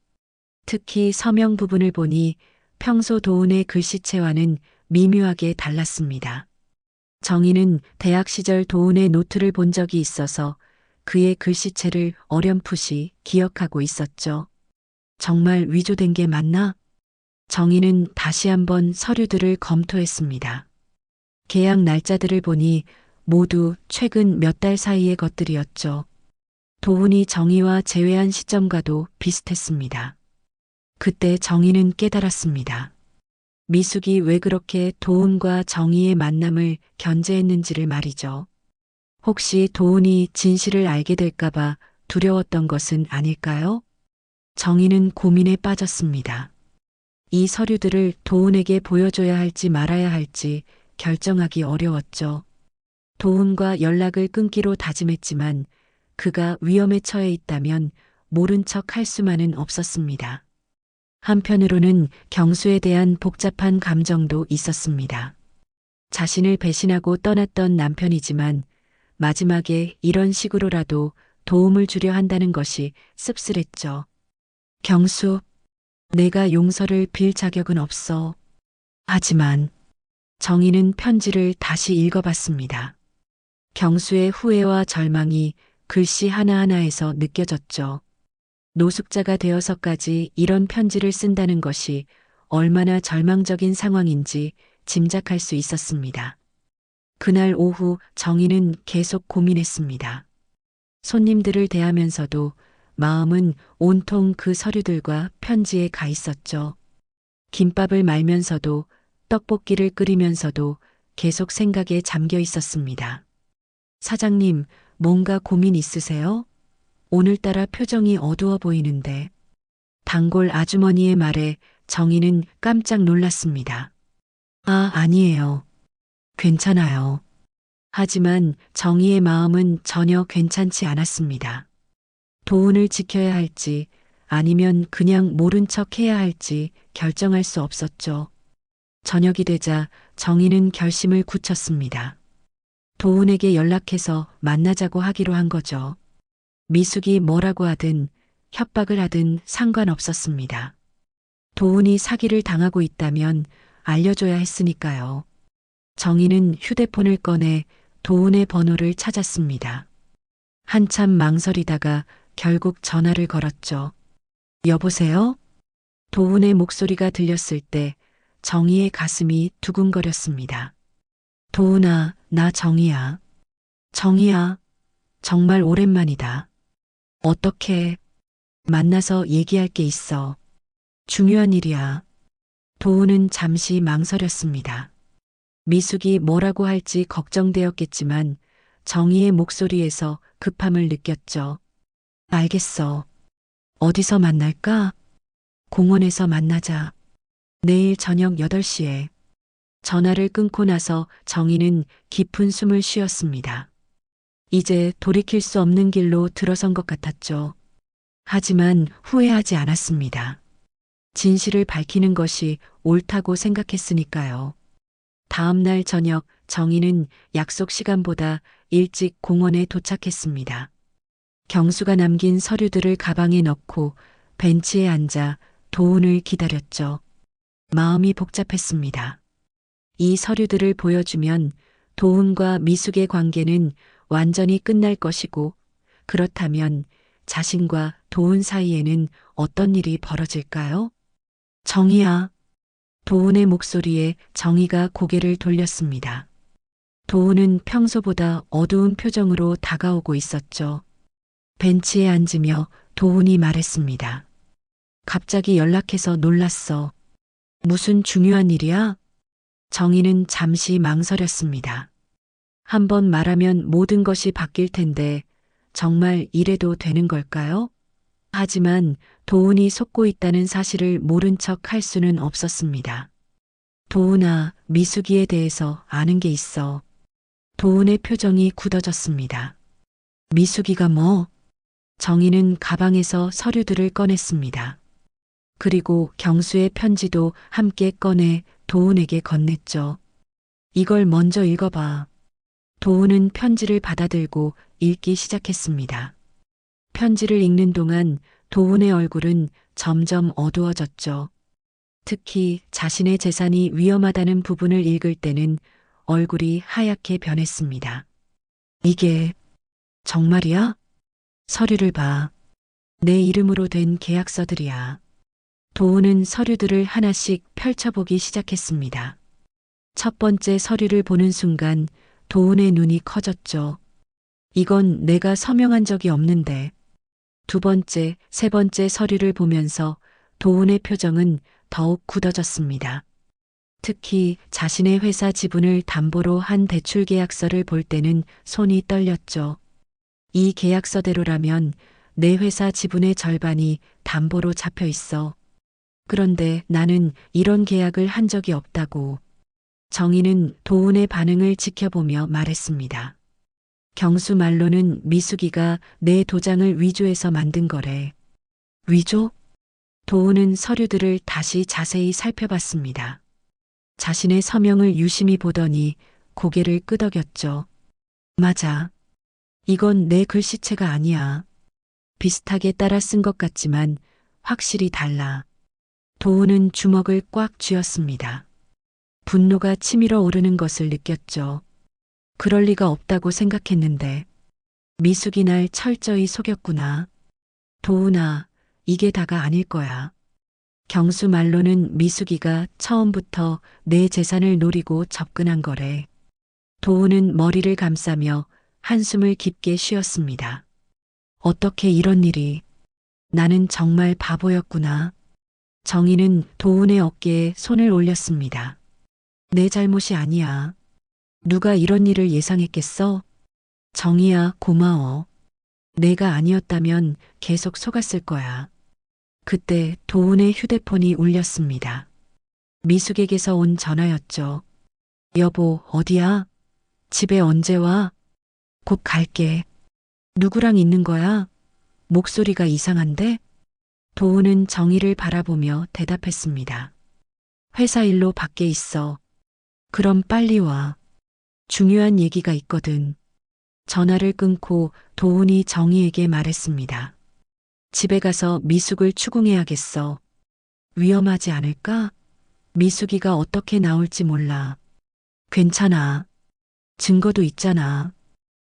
특히 서명 부분을 보니 평소 도훈의 글씨체와는 미묘하게 달랐습니다. 정희는 대학 시절 도훈의 노트를 본 적이 있어서 그의 글씨체를 어렴풋이 기억하고 있었죠. 정말 위조된 게 맞나? 정희는 다시 한번 서류들을 검토했습니다. 계약 날짜들을 보니 모두 최근 몇 달 사이의 것들이었죠. 도훈이 정희와 재회한 시점과도 비슷했습니다. 그때 정희는 깨달았습니다. 미숙이 왜 그렇게 도훈과 정희의 만남을 견제했는지를 말이죠. 혹시 도훈이 진실을 알게 될까봐 두려웠던 것은 아닐까요? 정희는 고민에 빠졌습니다. 이 서류들을 도훈에게 보여줘야 할지 말아야 할지 결정하기 어려웠죠. 도훈과 연락을 끊기로 다짐했지만 그가 위험에 처해 있다면 모른 척 할 수만은 없었습니다. 한편으로는 경수에 대한 복잡한 감정도 있었습니다. 자신을 배신하고 떠났던 남편이지만 마지막에 이런 식으로라도 도움을 주려 한다는 것이 씁쓸했죠. 경수, 내가 용서를 빌 자격은 없어. 하지만 정희는 편지를 다시 읽어봤습니다. 경수의 후회와 절망이 글씨 하나하나에서 느껴졌죠. 노숙자가 되어서까지 이런 편지를 쓴다는 것이 얼마나 절망적인 상황인지 짐작할 수 있었습니다. 그날 오후 정희는 계속 고민했습니다. 손님들을 대하면서도 마음은 온통 그 서류들과 편지에 가 있었죠. 김밥을 말면서도 떡볶이를 끓이면서도 계속 생각에 잠겨 있었습니다. 사장님, 뭔가 고민 있으세요? 오늘따라 표정이 어두워 보이는데. 단골 아주머니의 말에 정희는 깜짝 놀랐습니다. 아, 아니에요. 괜찮아요. 하지만 정희의 마음은 전혀 괜찮지 않았습니다. 도훈을 지켜야 할지 아니면 그냥 모른 척 해야 할지 결정할 수 없었죠. 저녁이 되자 정희는 결심을 굳혔습니다. 도훈에게 연락해서 만나자고 하기로 한 거죠. 미숙이 뭐라고 하든 협박을 하든 상관없었습니다. 도훈이 사기를 당하고 있다면 알려줘야 했으니까요. 정희는 휴대폰을 꺼내 도훈의 번호를 찾았습니다. 한참 망설이다가 결국 전화를 걸었죠. 여보세요? 도훈의 목소리가 들렸을 때 정희의 가슴이 두근거렸습니다. 도훈아, 나 정희야. 정희야, 정말 오랜만이다. 어떻게 만나서 얘기할 게 있어. 중요한 일이야. 도훈은 잠시 망설였습니다. 미숙이 뭐라고 할지 걱정되었겠지만 정희의 목소리에서 급함을 느꼈죠. 알겠어. 어디서 만날까? 공원에서 만나자. 내일 저녁 8시에. 전화를 끊고 나서 정희는 깊은 숨을 쉬었습니다. 이제 돌이킬 수 없는 길로 들어선 것 같았죠. 하지만 후회하지 않았습니다. 진실을 밝히는 것이 옳다고 생각했으니까요. 다음 날 저녁 정희는 약속 시간보다 일찍 공원에 도착했습니다. 경수가 남긴 서류들을 가방에 넣고 벤치에 앉아 도훈을 기다렸죠. 마음이 복잡했습니다. 이 서류들을 보여주면 도훈과 미숙의 관계는 완전히 끝날 것이고, 그렇다면 자신과 도훈 사이에는 어떤 일이 벌어질까요? 정희야. 도훈의 목소리에 정희가 고개를 돌렸습니다. 도훈은 평소보다 어두운 표정으로 다가오고 있었죠. 벤치에 앉으며 도훈이 말했습니다. 갑자기 연락해서 놀랐어. 무슨 중요한 일이야? 정희는 잠시 망설였습니다. 한번 말하면 모든 것이 바뀔 텐데 정말 이래도 되는 걸까요? 하지만 도훈이 속고 있다는 사실을 모른 척 할 수는 없었습니다. 도훈아, 미숙이에 대해서 아는 게 있어. 도훈의 표정이 굳어졌습니다. 미숙이가 뭐? 정희는 가방에서 서류들을 꺼냈습니다. 그리고 경수의 편지도 함께 꺼내 도훈에게 건넸죠. 이걸 먼저 읽어봐. 도훈은 편지를 받아들고 읽기 시작했습니다. 편지를 읽는 동안 도훈의 얼굴은 점점 어두워졌죠. 특히 자신의 재산이 위험하다는 부분을 읽을 때는 얼굴이 하얗게 변했습니다. 이게 정말이야? 서류를 봐. 내 이름으로 된 계약서들이야. 도훈은 서류들을 하나씩 펼쳐보기 시작했습니다. 첫 번째 서류를 보는 순간 도훈의 눈이 커졌죠. 이건 내가 서명한 적이 없는데. 두 번째, 세 번째 서류를 보면서 도훈의 표정은 더욱 굳어졌습니다. 특히 자신의 회사 지분을 담보로 한 대출 계약서를 볼 때는 손이 떨렸죠. 이 계약서대로라면 내 회사 지분의 절반이 담보로 잡혀 있어. 그런데 나는 이런 계약을 한 적이 없다고. 정희는 도훈의 반응을 지켜보며 말했습니다. 경수 말로는 미숙이가 내 도장을 위조해서 만든 거래. 위조? 도훈은 서류들을 다시 자세히 살펴봤습니다. 자신의 서명을 유심히 보더니 고개를 끄덕였죠. 맞아. 이건 내 글씨체가 아니야. 비슷하게 따라 쓴 것 같지만 확실히 달라. 도훈은 주먹을 꽉 쥐었습니다. 분노가 치밀어 오르는 것을 느꼈죠. 그럴 리가 없다고 생각했는데 미숙이 날 철저히 속였구나. 도훈아, 이게 다가 아닐 거야. 경수 말로는 미숙이가 처음부터 내 재산을 노리고 접근한 거래. 도훈은 머리를 감싸며 한숨을 깊게 쉬었습니다. 어떻게 이런 일이. 나는 정말 바보였구나. 정희는 도훈의 어깨에 손을 올렸습니다. 내 잘못이 아니야. 누가 이런 일을 예상했겠어? 정희야, 고마워. 내가 아니었다면 계속 속았을 거야. 그때 도훈의 휴대폰이 울렸습니다. 미숙에게서 온 전화였죠. 여보, 어디야? 집에 언제 와? 곧 갈게. 누구랑 있는 거야? 목소리가 이상한데? 도훈은 정희를 바라보며 대답했습니다. 회사 일로 밖에 있어. 그럼 빨리 와. 중요한 얘기가 있거든. 전화를 끊고 도훈이 정희에게 말했습니다. 집에 가서 미숙을 추궁해야겠어. 위험하지 않을까? 미숙이가 어떻게 나올지 몰라. 괜찮아. 증거도 있잖아.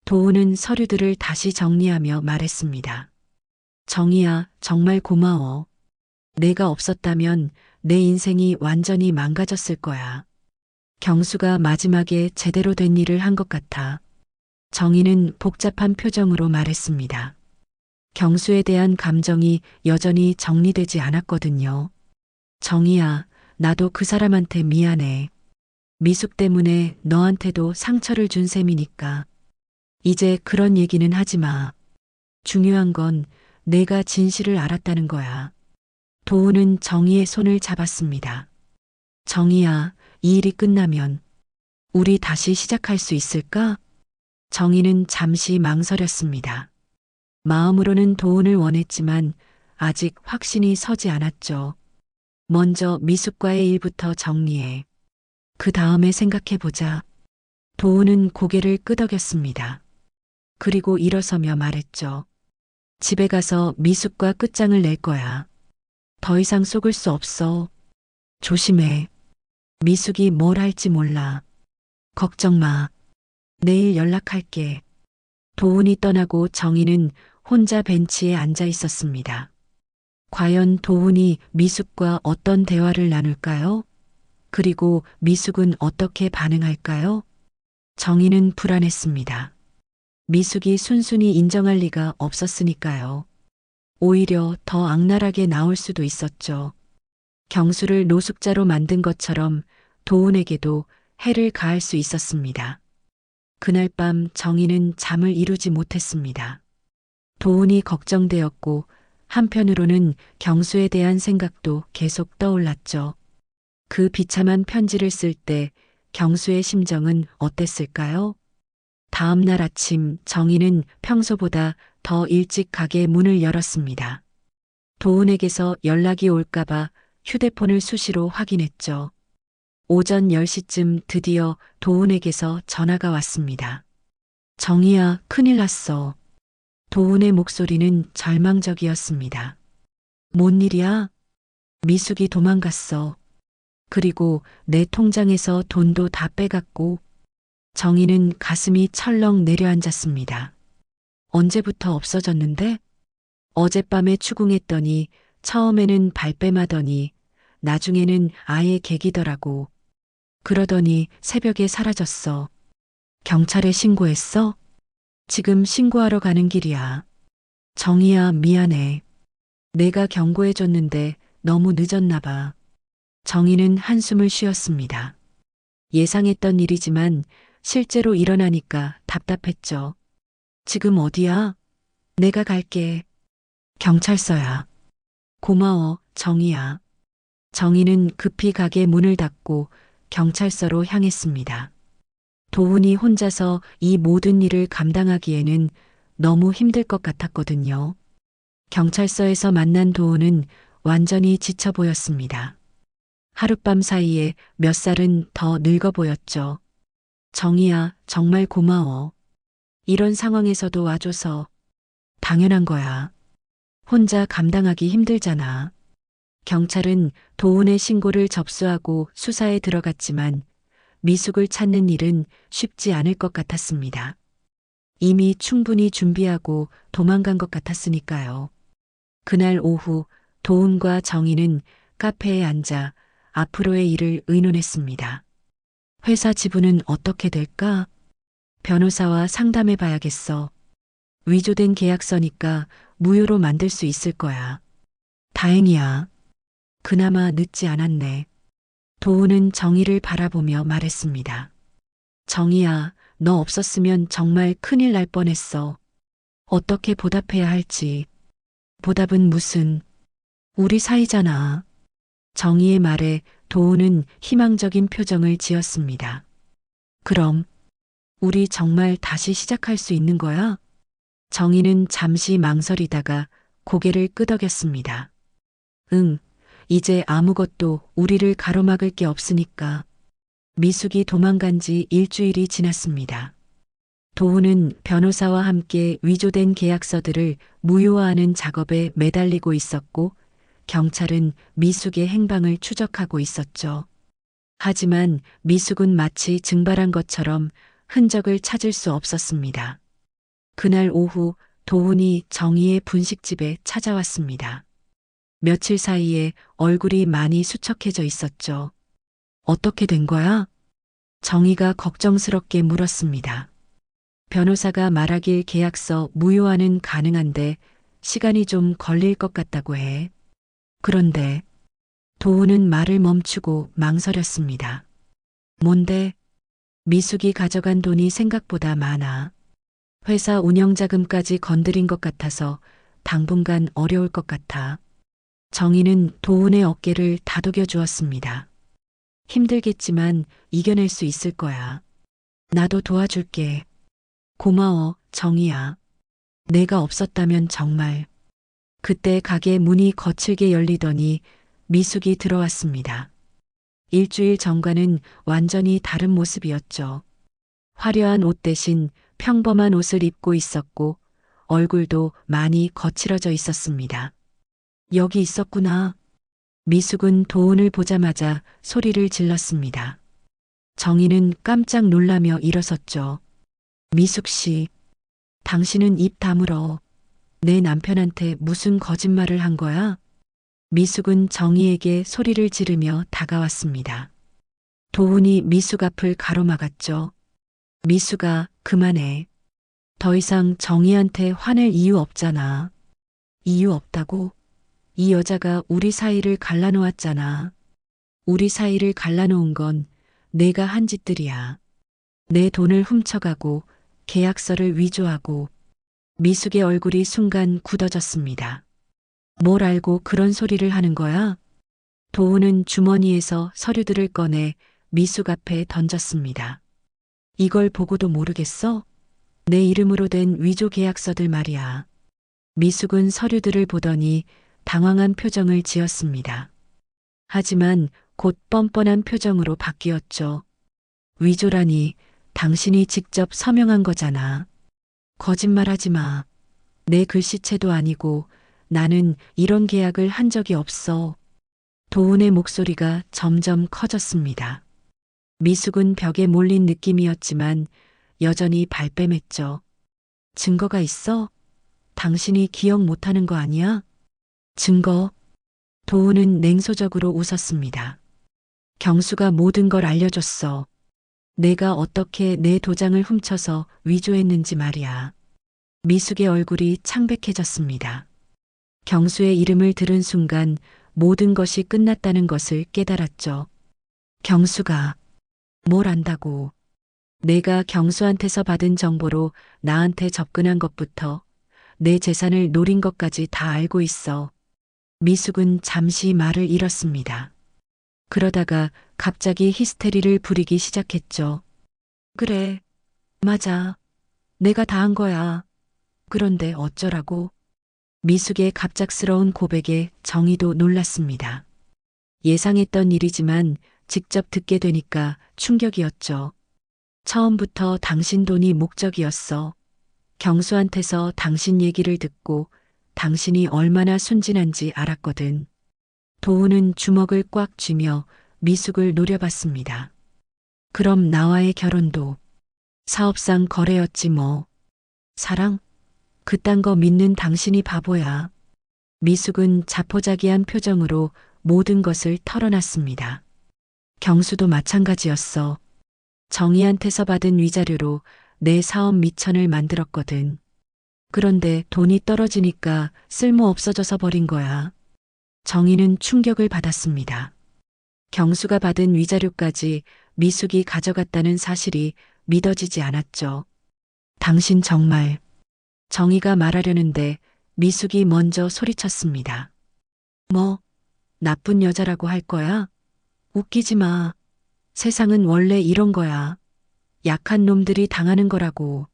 도훈은 서류들을 다시 정리하며 말했습니다. 정희야, 정말 고마워. 내가 없었다면 내 인생이 완전히 망가졌을 거야. 경수가 마지막에 제대로 된 일을 한 것 같아. 정희는 복잡한 표정으로 말했습니다. 경수에 대한 감정이 여전히 정리되지 않았거든요. 정희야, 나도 그 사람한테 미안해. 미숙 때문에 너한테도 상처를 준 셈이니까. 이제 그런 얘기는 하지 마. 중요한 건 내가 진실을 알았다는 거야. 도훈은 정희의 손을 잡았습니다. 정희야, 이 일이 끝나면 우리 다시 시작할 수 있을까? 정희는 잠시 망설였습니다. 마음으로는 도훈을 원했지만 아직 확신이 서지 않았죠. 먼저 미숙과의 일부터 정리해. 그 다음에 생각해보자. 도훈은 고개를 끄덕였습니다. 그리고 일어서며 말했죠. 집에 가서 미숙과 끝장을 낼 거야. 더 이상 속을 수 없어. 조심해. 미숙이 뭘 할지 몰라. 걱정 마. 내일 연락할게. 도훈이 떠나고 정희는 혼자 벤치에 앉아 있었습니다. 과연 도훈이 미숙과 어떤 대화를 나눌까요? 그리고 미숙은 어떻게 반응할까요? 정희는 불안했습니다. 미숙이 순순히 인정할 리가 없었으니까요. 오히려 더 악랄하게 나올 수도 있었죠. 경수를 노숙자로 만든 것처럼 도훈에게도 해를 가할 수 있었습니다. 그날 밤 정희는 잠을 이루지 못했습니다. 도훈이 걱정되었고 한편으로는 경수에 대한 생각도 계속 떠올랐죠. 그 비참한 편지를 쓸 때 경수의 심정은 어땠을까요? 다음 날 아침 정희는 평소보다 더 일찍 가게 문을 열었습니다. 도훈에게서 연락이 올까봐 휴대폰을 수시로 확인했죠. 오전 10시쯤 드디어 도훈에게서 전화가 왔습니다. 정희야, 큰일 났어. 도훈의 목소리는 절망적이었습니다. 뭔 일이야? 미숙이 도망갔어. 그리고 내 통장에서 돈도 다 빼갔고. 정희는 가슴이 철렁 내려앉았습니다. 언제부터 없어졌는데? 어젯밤에 추궁했더니 처음에는 발뺌하더니 나중에는 아예 개기더라고. 그러더니 새벽에 사라졌어. 경찰에 신고했어? 지금 신고하러 가는 길이야. 정희야, 미안해. 내가 경고해줬는데 너무 늦었나 봐. 정희는 한숨을 쉬었습니다. 예상했던 일이지만 실제로 일어나니까 답답했죠. 지금 어디야? 내가 갈게. 경찰서야. 고마워, 정희야. 정희는 급히 가게 문을 닫고 경찰서로 향했습니다. 도훈이 혼자서 이 모든 일을 감당하기에는 너무 힘들 것 같았거든요. 경찰서에서 만난 도훈은 완전히 지쳐 보였습니다. 하룻밤 사이에 몇 살은 더 늙어 보였죠. 정희야, 정말 고마워. 이런 상황에서도 와줘서. 당연한 거야. 혼자 감당하기 힘들잖아. 경찰은 도훈의 신고를 접수하고 수사에 들어갔지만 미숙을 찾는 일은 쉽지 않을 것 같았습니다. 이미 충분히 준비하고 도망간 것 같았으니까요. 그날 오후 도훈과 정희는 카페에 앉아 앞으로의 일을 의논했습니다. 회사 지분은 어떻게 될까? 변호사와 상담해 봐야겠어. 위조된 계약서니까 무효로 만들 수 있을 거야. 다행이야. 그나마 늦지 않았네. 도훈은 정희를 바라보며 말했습니다. 정희야, 너 없었으면 정말 큰일 날 뻔했어. 어떻게 보답해야 할지. 보답은 무슨. 우리 사이잖아. 정희의 말에 도훈은 희망적인 표정을 지었습니다. 그럼 우리 정말 다시 시작할 수 있는 거야? 정희는 잠시 망설이다가 고개를 끄덕였습니다. 응, 이제 아무것도 우리를 가로막을 게 없으니까. 미숙이 도망간 지 일주일이 지났습니다. 도훈은 변호사와 함께 위조된 계약서들을 무효화하는 작업에 매달리고 있었고 경찰은 미숙의 행방을 추적하고 있었죠. 하지만 미숙은 마치 증발한 것처럼 흔적을 찾을 수 없었습니다. 그날 오후 도훈이 정희의 분식집에 찾아왔습니다. 며칠 사이에 얼굴이 많이 수척해져 있었죠. 어떻게 된 거야? 정희가 걱정스럽게 물었습니다. 변호사가 말하길 계약서 무효화는 가능한데 시간이 좀 걸릴 것 같다고 해. 그런데 도훈은 말을 멈추고 망설였습니다. 뭔데? 미숙이 가져간 돈이 생각보다 많아. 회사 운영자금까지 건드린 것 같아서 당분간 어려울 것 같아. 정희는 도훈의 어깨를 다독여 주었습니다. 힘들겠지만 이겨낼 수 있을 거야. 나도 도와줄게. 고마워, 정희야. 내가 없었다면 정말. 그때 가게 문이 거칠게 열리더니 미숙이 들어왔습니다. 일주일 전과는 완전히 다른 모습이었죠. 화려한 옷 대신 평범한 옷을 입고 있었고 얼굴도 많이 거칠어져 있었습니다. 여기 있었구나. 미숙은 도훈을 보자마자 소리를 질렀습니다. 정희는 깜짝 놀라며 일어섰죠. 미숙 씨, 당신은 입 다물어. 내 남편한테 무슨 거짓말을 한 거야? 미숙은 정희에게 소리를 지르며 다가왔습니다. 도훈이 미숙 앞을 가로막았죠. 미숙아, 그만해. 더 이상 정희한테 화낼 이유 없잖아. 이유 없다고? 이 여자가 우리 사이를 갈라놓았잖아. 우리 사이를 갈라놓은 건 내가 한 짓들이야. 내 돈을 훔쳐가고 계약서를 위조하고. 미숙의 얼굴이 순간 굳어졌습니다. 뭘 알고 그런 소리를 하는 거야? 도훈은 주머니에서 서류들을 꺼내 미숙 앞에 던졌습니다. 이걸 보고도 모르겠어? 내 이름으로 된 위조 계약서들 말이야. 미숙은 서류들을 보더니 당황한 표정을 지었습니다. 하지만 곧 뻔뻔한 표정으로 바뀌었죠. 위조라니 당신이 직접 서명한 거잖아. 거짓말하지 마. 내 글씨체도 아니고 나는 이런 계약을 한 적이 없어. 도훈의 목소리가 점점 커졌습니다. 미숙은 벽에 몰린 느낌이었지만 여전히 발뺌했죠. 증거가 있어? 당신이 기억 못하는 거 아니야? 증거? 도훈은 냉소적으로 웃었습니다. 경수가 모든 걸 알려줬어. 내가 어떻게 내 도장을 훔쳐서 위조했는지 말이야. 미숙의 얼굴이 창백해졌습니다. 경수의 이름을 들은 순간 모든 것이 끝났다는 것을 깨달았죠. 경수가 뭘 안다고. 내가 경수한테서 받은 정보로 나한테 접근한 것부터 내 재산을 노린 것까지 다 알고 있어. 미숙은 잠시 말을 잃었습니다. 그러다가 갑자기 히스테리를 부리기 시작했죠. 그래, 맞아. 내가 다 한 거야. 그런데 어쩌라고? 미숙의 갑작스러운 고백에 정희도 놀랐습니다. 예상했던 일이지만 직접 듣게 되니까 충격이었죠. 처음부터 당신 돈이 목적이었어. 경수한테서 당신 얘기를 듣고 당신이 얼마나 순진한지 알았거든. 도훈은 주먹을 꽉 쥐며 미숙을 노려봤습니다. 그럼 나와의 결혼도 사업상 거래였지 뭐. 사랑? 그딴 거 믿는 당신이 바보야. 미숙은 자포자기한 표정으로 모든 것을 털어놨습니다. 경수도 마찬가지였어. 정희한테서 받은 위자료로 내 사업 미천을 만들었거든. 그런데 돈이 떨어지니까 쓸모 없어져서 버린 거야. 정희는 충격을 받았습니다. 경수가 받은 위자료까지 미숙이 가져갔다는 사실이 믿어지지 않았죠. 당신 정말. 정희가 말하려는데 미숙이 먼저 소리쳤습니다. 뭐, 나쁜 여자라고 할 거야? 웃기지 마. 세상은 원래 이런 거야. 약한 놈들이 당하는 거라고.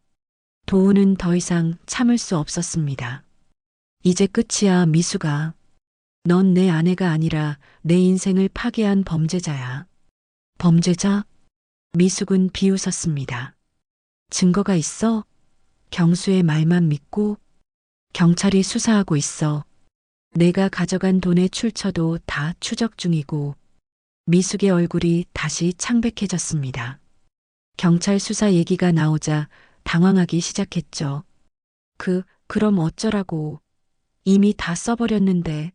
도훈은 더 이상 참을 수 없었습니다. 이제 끝이야, 미숙아. 넌 내 아내가 아니라 내 인생을 파괴한 범죄자야. 범죄자? 미숙은 비웃었습니다. 증거가 있어? 경수의 말만 믿고? 경찰이 수사하고 있어. 내가 가져간 돈의 출처도 다 추적 중이고. 미숙의 얼굴이 다시 창백해졌습니다. 경찰 수사 얘기가 나오자 당황하기 시작했죠. 그럼 어쩌라고. 이미 다 써버렸는데.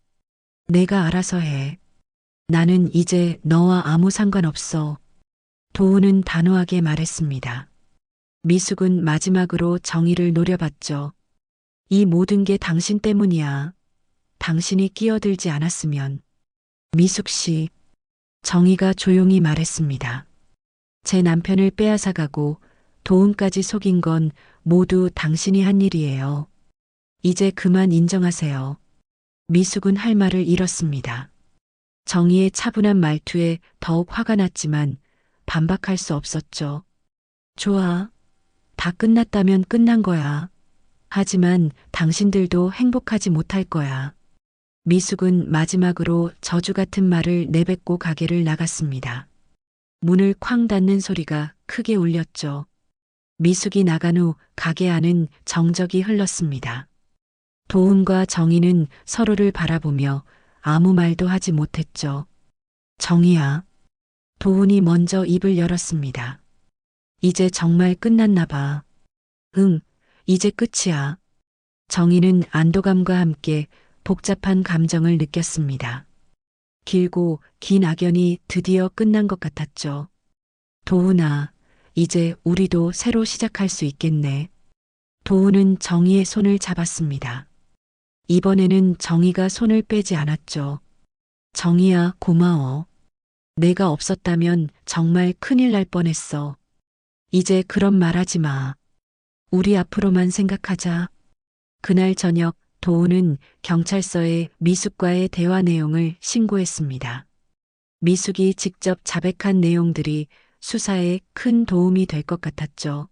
내가 알아서 해. 나는 이제 너와 아무 상관없어. 도훈은 단호하게 말했습니다. 미숙은 마지막으로 정의를 노려봤죠. 이 모든 게 당신 때문이야. 당신이 끼어들지 않았으면. 미숙 씨, 정의가 조용히 말했습니다. 제 남편을 빼앗아가고 도훈까지 속인 건 모두 당신이 한 일이에요. 이제 그만 인정하세요. 미숙은 할 말을 잃었습니다. 정의의 차분한 말투에 더욱 화가 났지만 반박할 수 없었죠. 좋아. 다 끝났다면 끝난 거야. 하지만 당신들도 행복하지 못할 거야. 미숙은 마지막으로 저주 같은 말을 내뱉고 가게를 나갔습니다. 문을 쾅 닫는 소리가 크게 울렸죠. 미숙이 나간 후 가게 안은 정적이 흘렀습니다. 도훈과 정희는 서로를 바라보며 아무 말도 하지 못했죠. 정희야. 도훈이 먼저 입을 열었습니다. 이제 정말 끝났나 봐. 응, 이제 끝이야. 정희는 안도감과 함께 복잡한 감정을 느꼈습니다. 길고 긴 악연이 드디어 끝난 것 같았죠. 도훈아, 이제 우리도 새로 시작할 수 있겠네. 도훈은 정희의 손을 잡았습니다. 이번에는 정희가 손을 빼지 않았죠. 정희야, 고마워. 내가 없었다면 정말 큰일 날 뻔했어. 이제 그런 말 하지 마. 우리 앞으로만 생각하자. 그날 저녁 도훈은 경찰서에 미숙과의 대화 내용을 신고했습니다. 미숙이 직접 자백한 내용들이 수사에 큰 도움이 될 것 같았죠.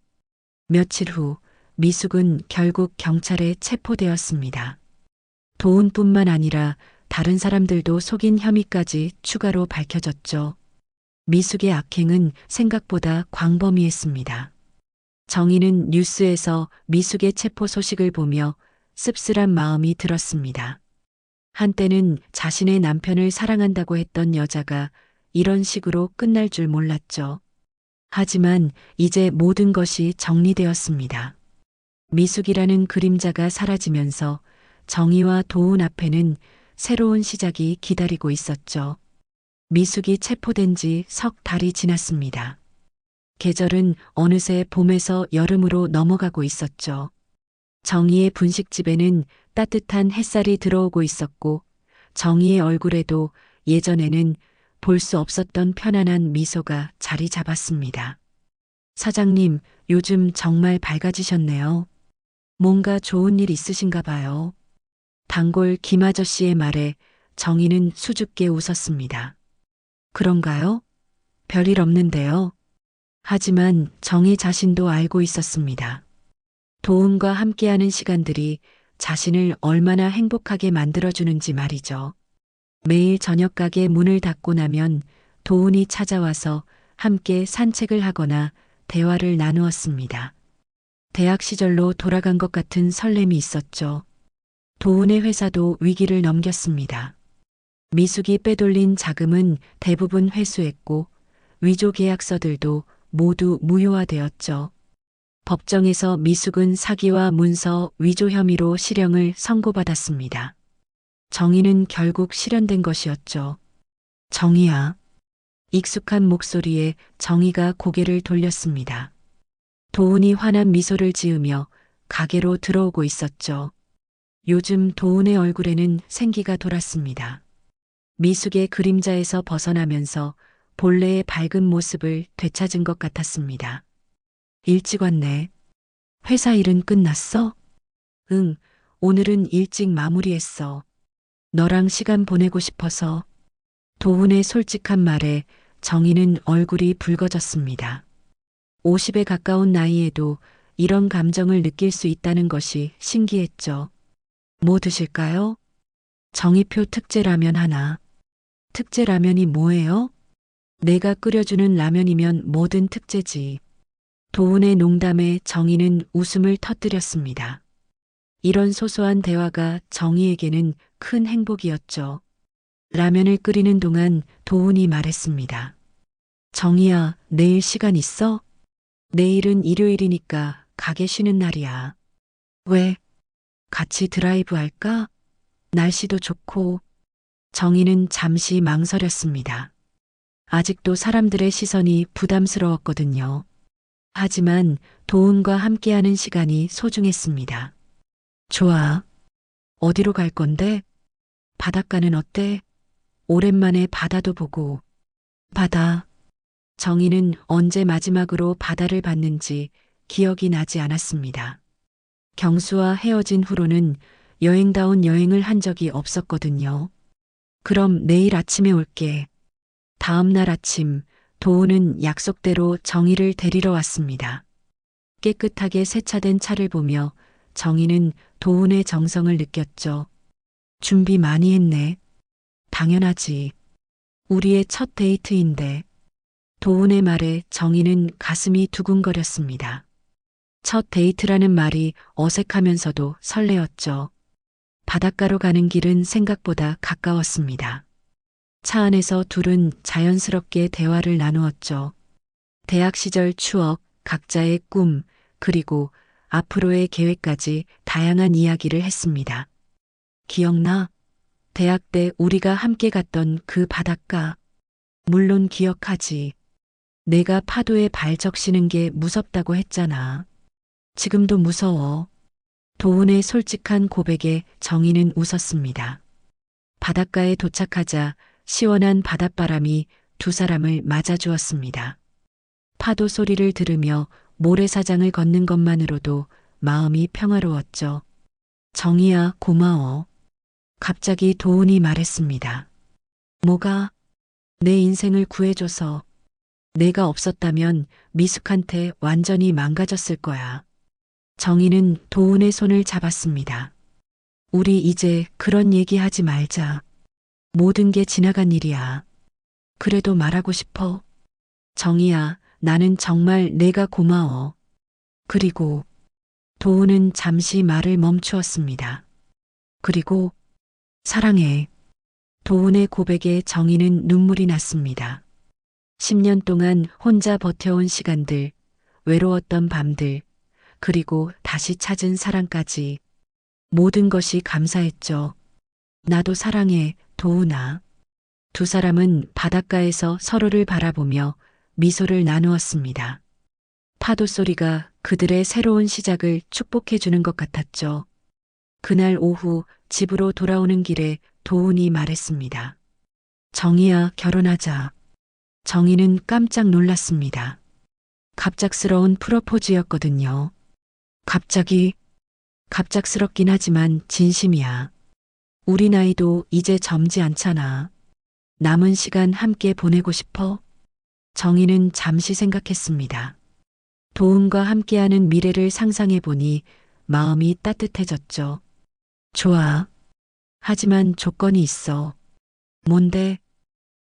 며칠 후 미숙은 결국 경찰에 체포되었습니다. 도훈뿐만 아니라 다른 사람들도 속인 혐의까지 추가로 밝혀졌죠. 미숙의 악행은 생각보다 광범위했습니다. 정희는 뉴스에서 미숙의 체포 소식을 보며 씁쓸한 마음이 들었습니다. 한때는 자신의 남편을 사랑한다고 했던 여자가 이런 식으로 끝날 줄 몰랐죠. 하지만 이제 모든 것이 정리되었습니다. 미숙이라는 그림자가 사라지면서 정희와 도훈 앞에는 새로운 시작이 기다리고 있었죠. 미숙이 체포된 지 석 달이 지났습니다. 계절은 어느새 봄에서 여름으로 넘어가고 있었죠. 정희의 분식집에는 따뜻한 햇살이 들어오고 있었고 정희의 얼굴에도 예전에는 볼 수 없었던 편안한 미소가 자리 잡았습니다. 사장님, 요즘 정말 밝아지셨네요. 뭔가 좋은 일 있으신가 봐요. 단골 김 아저씨의 말에 정희는 수줍게 웃었습니다. 그런가요? 별일 없는데요. 하지만 정희 자신도 알고 있었습니다. 도훈과 함께하는 시간들이 자신을 얼마나 행복하게 만들어주는지 말이죠. 매일 저녁 가게 문을 닫고 나면 도훈이 찾아와서 함께 산책을 하거나 대화를 나누었습니다. 대학 시절로 돌아간 것 같은 설렘이 있었죠. 도훈의 회사도 위기를 넘겼습니다. 미숙이 빼돌린 자금은 대부분 회수했고 위조 계약서들도 모두 무효화되었죠. 법정에서 미숙은 사기와 문서 위조 혐의로 실형을 선고받았습니다. 정희는 결국 실현된 것이었죠. 정희야. 익숙한 목소리에 정희가 고개를 돌렸습니다. 도훈이 환한 미소를 지으며 가게로 들어오고 있었죠. 요즘 도훈의 얼굴에는 생기가 돌았습니다. 미숙의 그림자에서 벗어나면서 본래의 밝은 모습을 되찾은 것 같았습니다. 일찍 왔네. 회사 일은 끝났어? 응, 오늘은 일찍 마무리했어. 너랑 시간 보내고 싶어서. 도훈의 솔직한 말에 정희는 얼굴이 붉어졌습니다. 50에 가까운 나이에도 이런 감정을 느낄 수 있다는 것이 신기했죠. 뭐 드실까요? 정희표 특제 라면 하나. 특제 라면이 뭐예요? 내가 끓여주는 라면이면 뭐든 특제지. 도훈의 농담에 정희는 웃음을 터뜨렸습니다. 이런 소소한 대화가 정희에게는 큰 행복이었죠. 라면을 끓이는 동안 도훈이 말했습니다. 정희야, 내일 시간 있어? 내일은 일요일이니까 가게 쉬는 날이야. 왜? 같이 드라이브 할까? 날씨도 좋고. 정희는 잠시 망설였습니다. 아직도 사람들의 시선이 부담스러웠거든요. 하지만 도훈과 함께하는 시간이 소중했습니다. 좋아. 어디로 갈 건데? 바닷가는 어때? 오랜만에 바다도 보고. 바다. 정희는 언제 마지막으로 바다를 봤는지 기억이 나지 않았습니다. 경수와 헤어진 후로는 여행다운 여행을 한 적이 없었거든요. 그럼 내일 아침에 올게. 다음 날 아침 도훈은 약속대로 정희를 데리러 왔습니다. 깨끗하게 세차된 차를 보며 정희는 도훈의 정성을 느꼈죠. 준비 많이 했네. 당연하지. 우리의 첫 데이트인데. 도훈의 말에 정희는 가슴이 두근거렸습니다. 첫 데이트라는 말이 어색하면서도 설레었죠. 바닷가로 가는 길은 생각보다 가까웠습니다. 차 안에서 둘은 자연스럽게 대화를 나누었죠. 대학 시절 추억, 각자의 꿈, 그리고 앞으로의 계획까지 다양한 이야기를 했습니다. 기억나? 대학 때 우리가 함께 갔던 그 바닷가. 물론 기억하지. 내가 파도에 발 적시는 게 무섭다고 했잖아. 지금도 무서워. 도훈의 솔직한 고백에 정희는 웃었습니다. 바닷가에 도착하자 시원한 바닷바람이 두 사람을 맞아주었습니다. 파도 소리를 들으며 모래사장을 걷는 것만으로도 마음이 평화로웠죠. 정희야, 고마워. 갑자기 도훈이 말했습니다. 뭐가? 내 인생을 구해줘서. 내가 없었다면 미숙한테 완전히 망가졌을 거야. 정희는 도훈의 손을 잡았습니다. 우리 이제 그런 얘기 하지 말자. 모든 게 지나간 일이야. 그래도 말하고 싶어. 정희야, 나는 정말 내가 고마워. 그리고 도훈은 잠시 말을 멈추었습니다. 그리고 사랑해. 도훈의 고백에 정희는 눈물이 났습니다. 10년 동안 혼자 버텨온 시간들, 외로웠던 밤들, 그리고 다시 찾은 사랑까지 모든 것이 감사했죠. 나도 사랑해, 도훈아. 두 사람은 바닷가에서 서로를 바라보며 미소를 나누었습니다. 파도 소리가 그들의 새로운 시작을 축복해주는 것 같았죠. 그날 오후 집으로 돌아오는 길에 도훈이 말했습니다. 정희야, 결혼하자. 정희는 깜짝 놀랐습니다. 갑작스러운 프로포즈였거든요. 갑작스럽긴 하지만 진심이야. 우리 나이도 이제 젊지 않잖아. 남은 시간 함께 보내고 싶어? 정희는 잠시 생각했습니다. 도훈과 함께하는 미래를 상상해 보니 마음이 따뜻해졌죠. 좋아. 하지만 조건이 있어. 뭔데?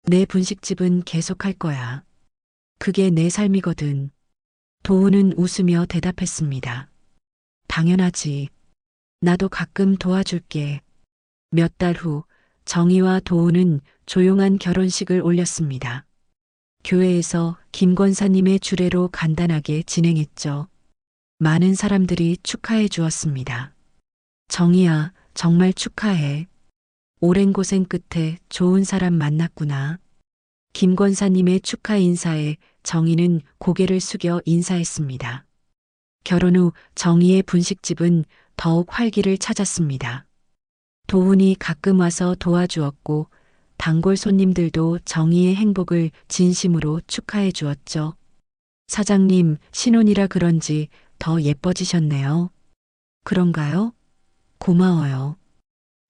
내 분식집은 계속할 거야. 그게 내 삶이거든. 도훈은 웃으며 대답했습니다. 당연하지. 나도 가끔 도와줄게. 몇 달 후 정희와 도훈은 조용한 결혼식을 올렸습니다. 교회에서 김 권사님의 주례로 간단하게 진행했죠. 많은 사람들이 축하해 주었습니다. 정희야, 정말 축하해. 오랜 고생 끝에 좋은 사람 만났구나. 김 권사님의 축하 인사에 정희는 고개를 숙여 인사했습니다. 결혼 후 정희의 분식집은 더욱 활기를 찾았습니다. 도훈이 가끔 와서 도와주었고 단골 손님들도 정희의 행복을 진심으로 축하해 주었죠. 사장님, 신혼이라 그런지 더 예뻐지셨네요. 그런가요? 고마워요.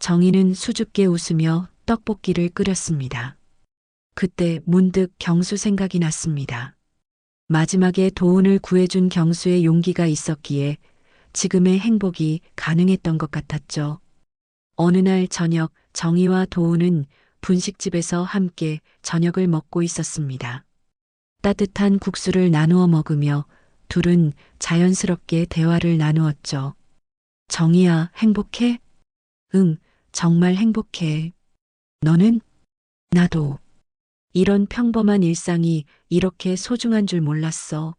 정희는 수줍게 웃으며 떡볶이를 끓였습니다. 그때 문득 경수 생각이 났습니다. 마지막에 도훈을 구해준 경수의 용기가 있었기에 지금의 행복이 가능했던 것 같았죠. 어느 날 저녁 정희와 도훈은 분식집에서 함께 저녁을 먹고 있었습니다. 따뜻한 국수를 나누어 먹으며 둘은 자연스럽게 대화를 나누었죠. 정희야, 행복해? 응, 정말 행복해. 너는? 나도. 이런 평범한 일상이 이렇게 소중한 줄 몰랐어.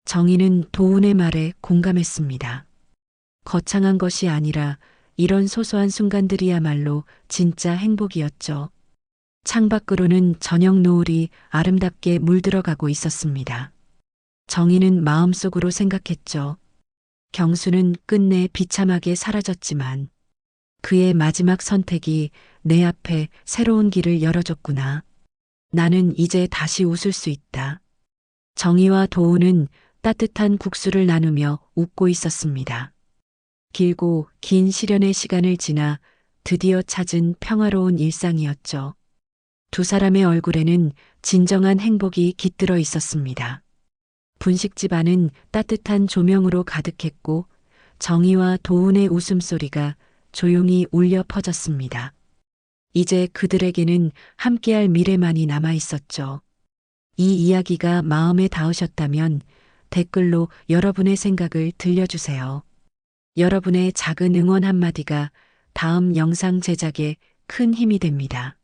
정희는 도훈의 말에 공감했습니다. 거창한 것이 아니라 이런 소소한 순간들이야말로 진짜 행복이었죠. 창밖으로는 저녁 노을이 아름답게 물들어가고 있었습니다. 정희는 마음속으로 생각했죠. 경수는 끝내 비참하게 사라졌지만 그의 마지막 선택이 내 앞에 새로운 길을 열어줬구나. 나는 이제 다시 웃을 수 있다. 정희와 도훈은 따뜻한 국수를 나누며 웃고 있었습니다. 길고 긴 시련의 시간을 지나 드디어 찾은 평화로운 일상이었죠. 두 사람의 얼굴에는 진정한 행복이 깃들어 있었습니다. 분식집 안은 따뜻한 조명으로 가득했고 정희와 도훈의 웃음소리가 조용히 울려 퍼졌습니다. 이제 그들에게는 함께할 미래만이 남아 있었죠. 이 이야기가 마음에 닿으셨다면 댓글로 여러분의 생각을 들려주세요. 여러분의 작은 응원 한마디가 다음 영상 제작에 큰 힘이 됩니다.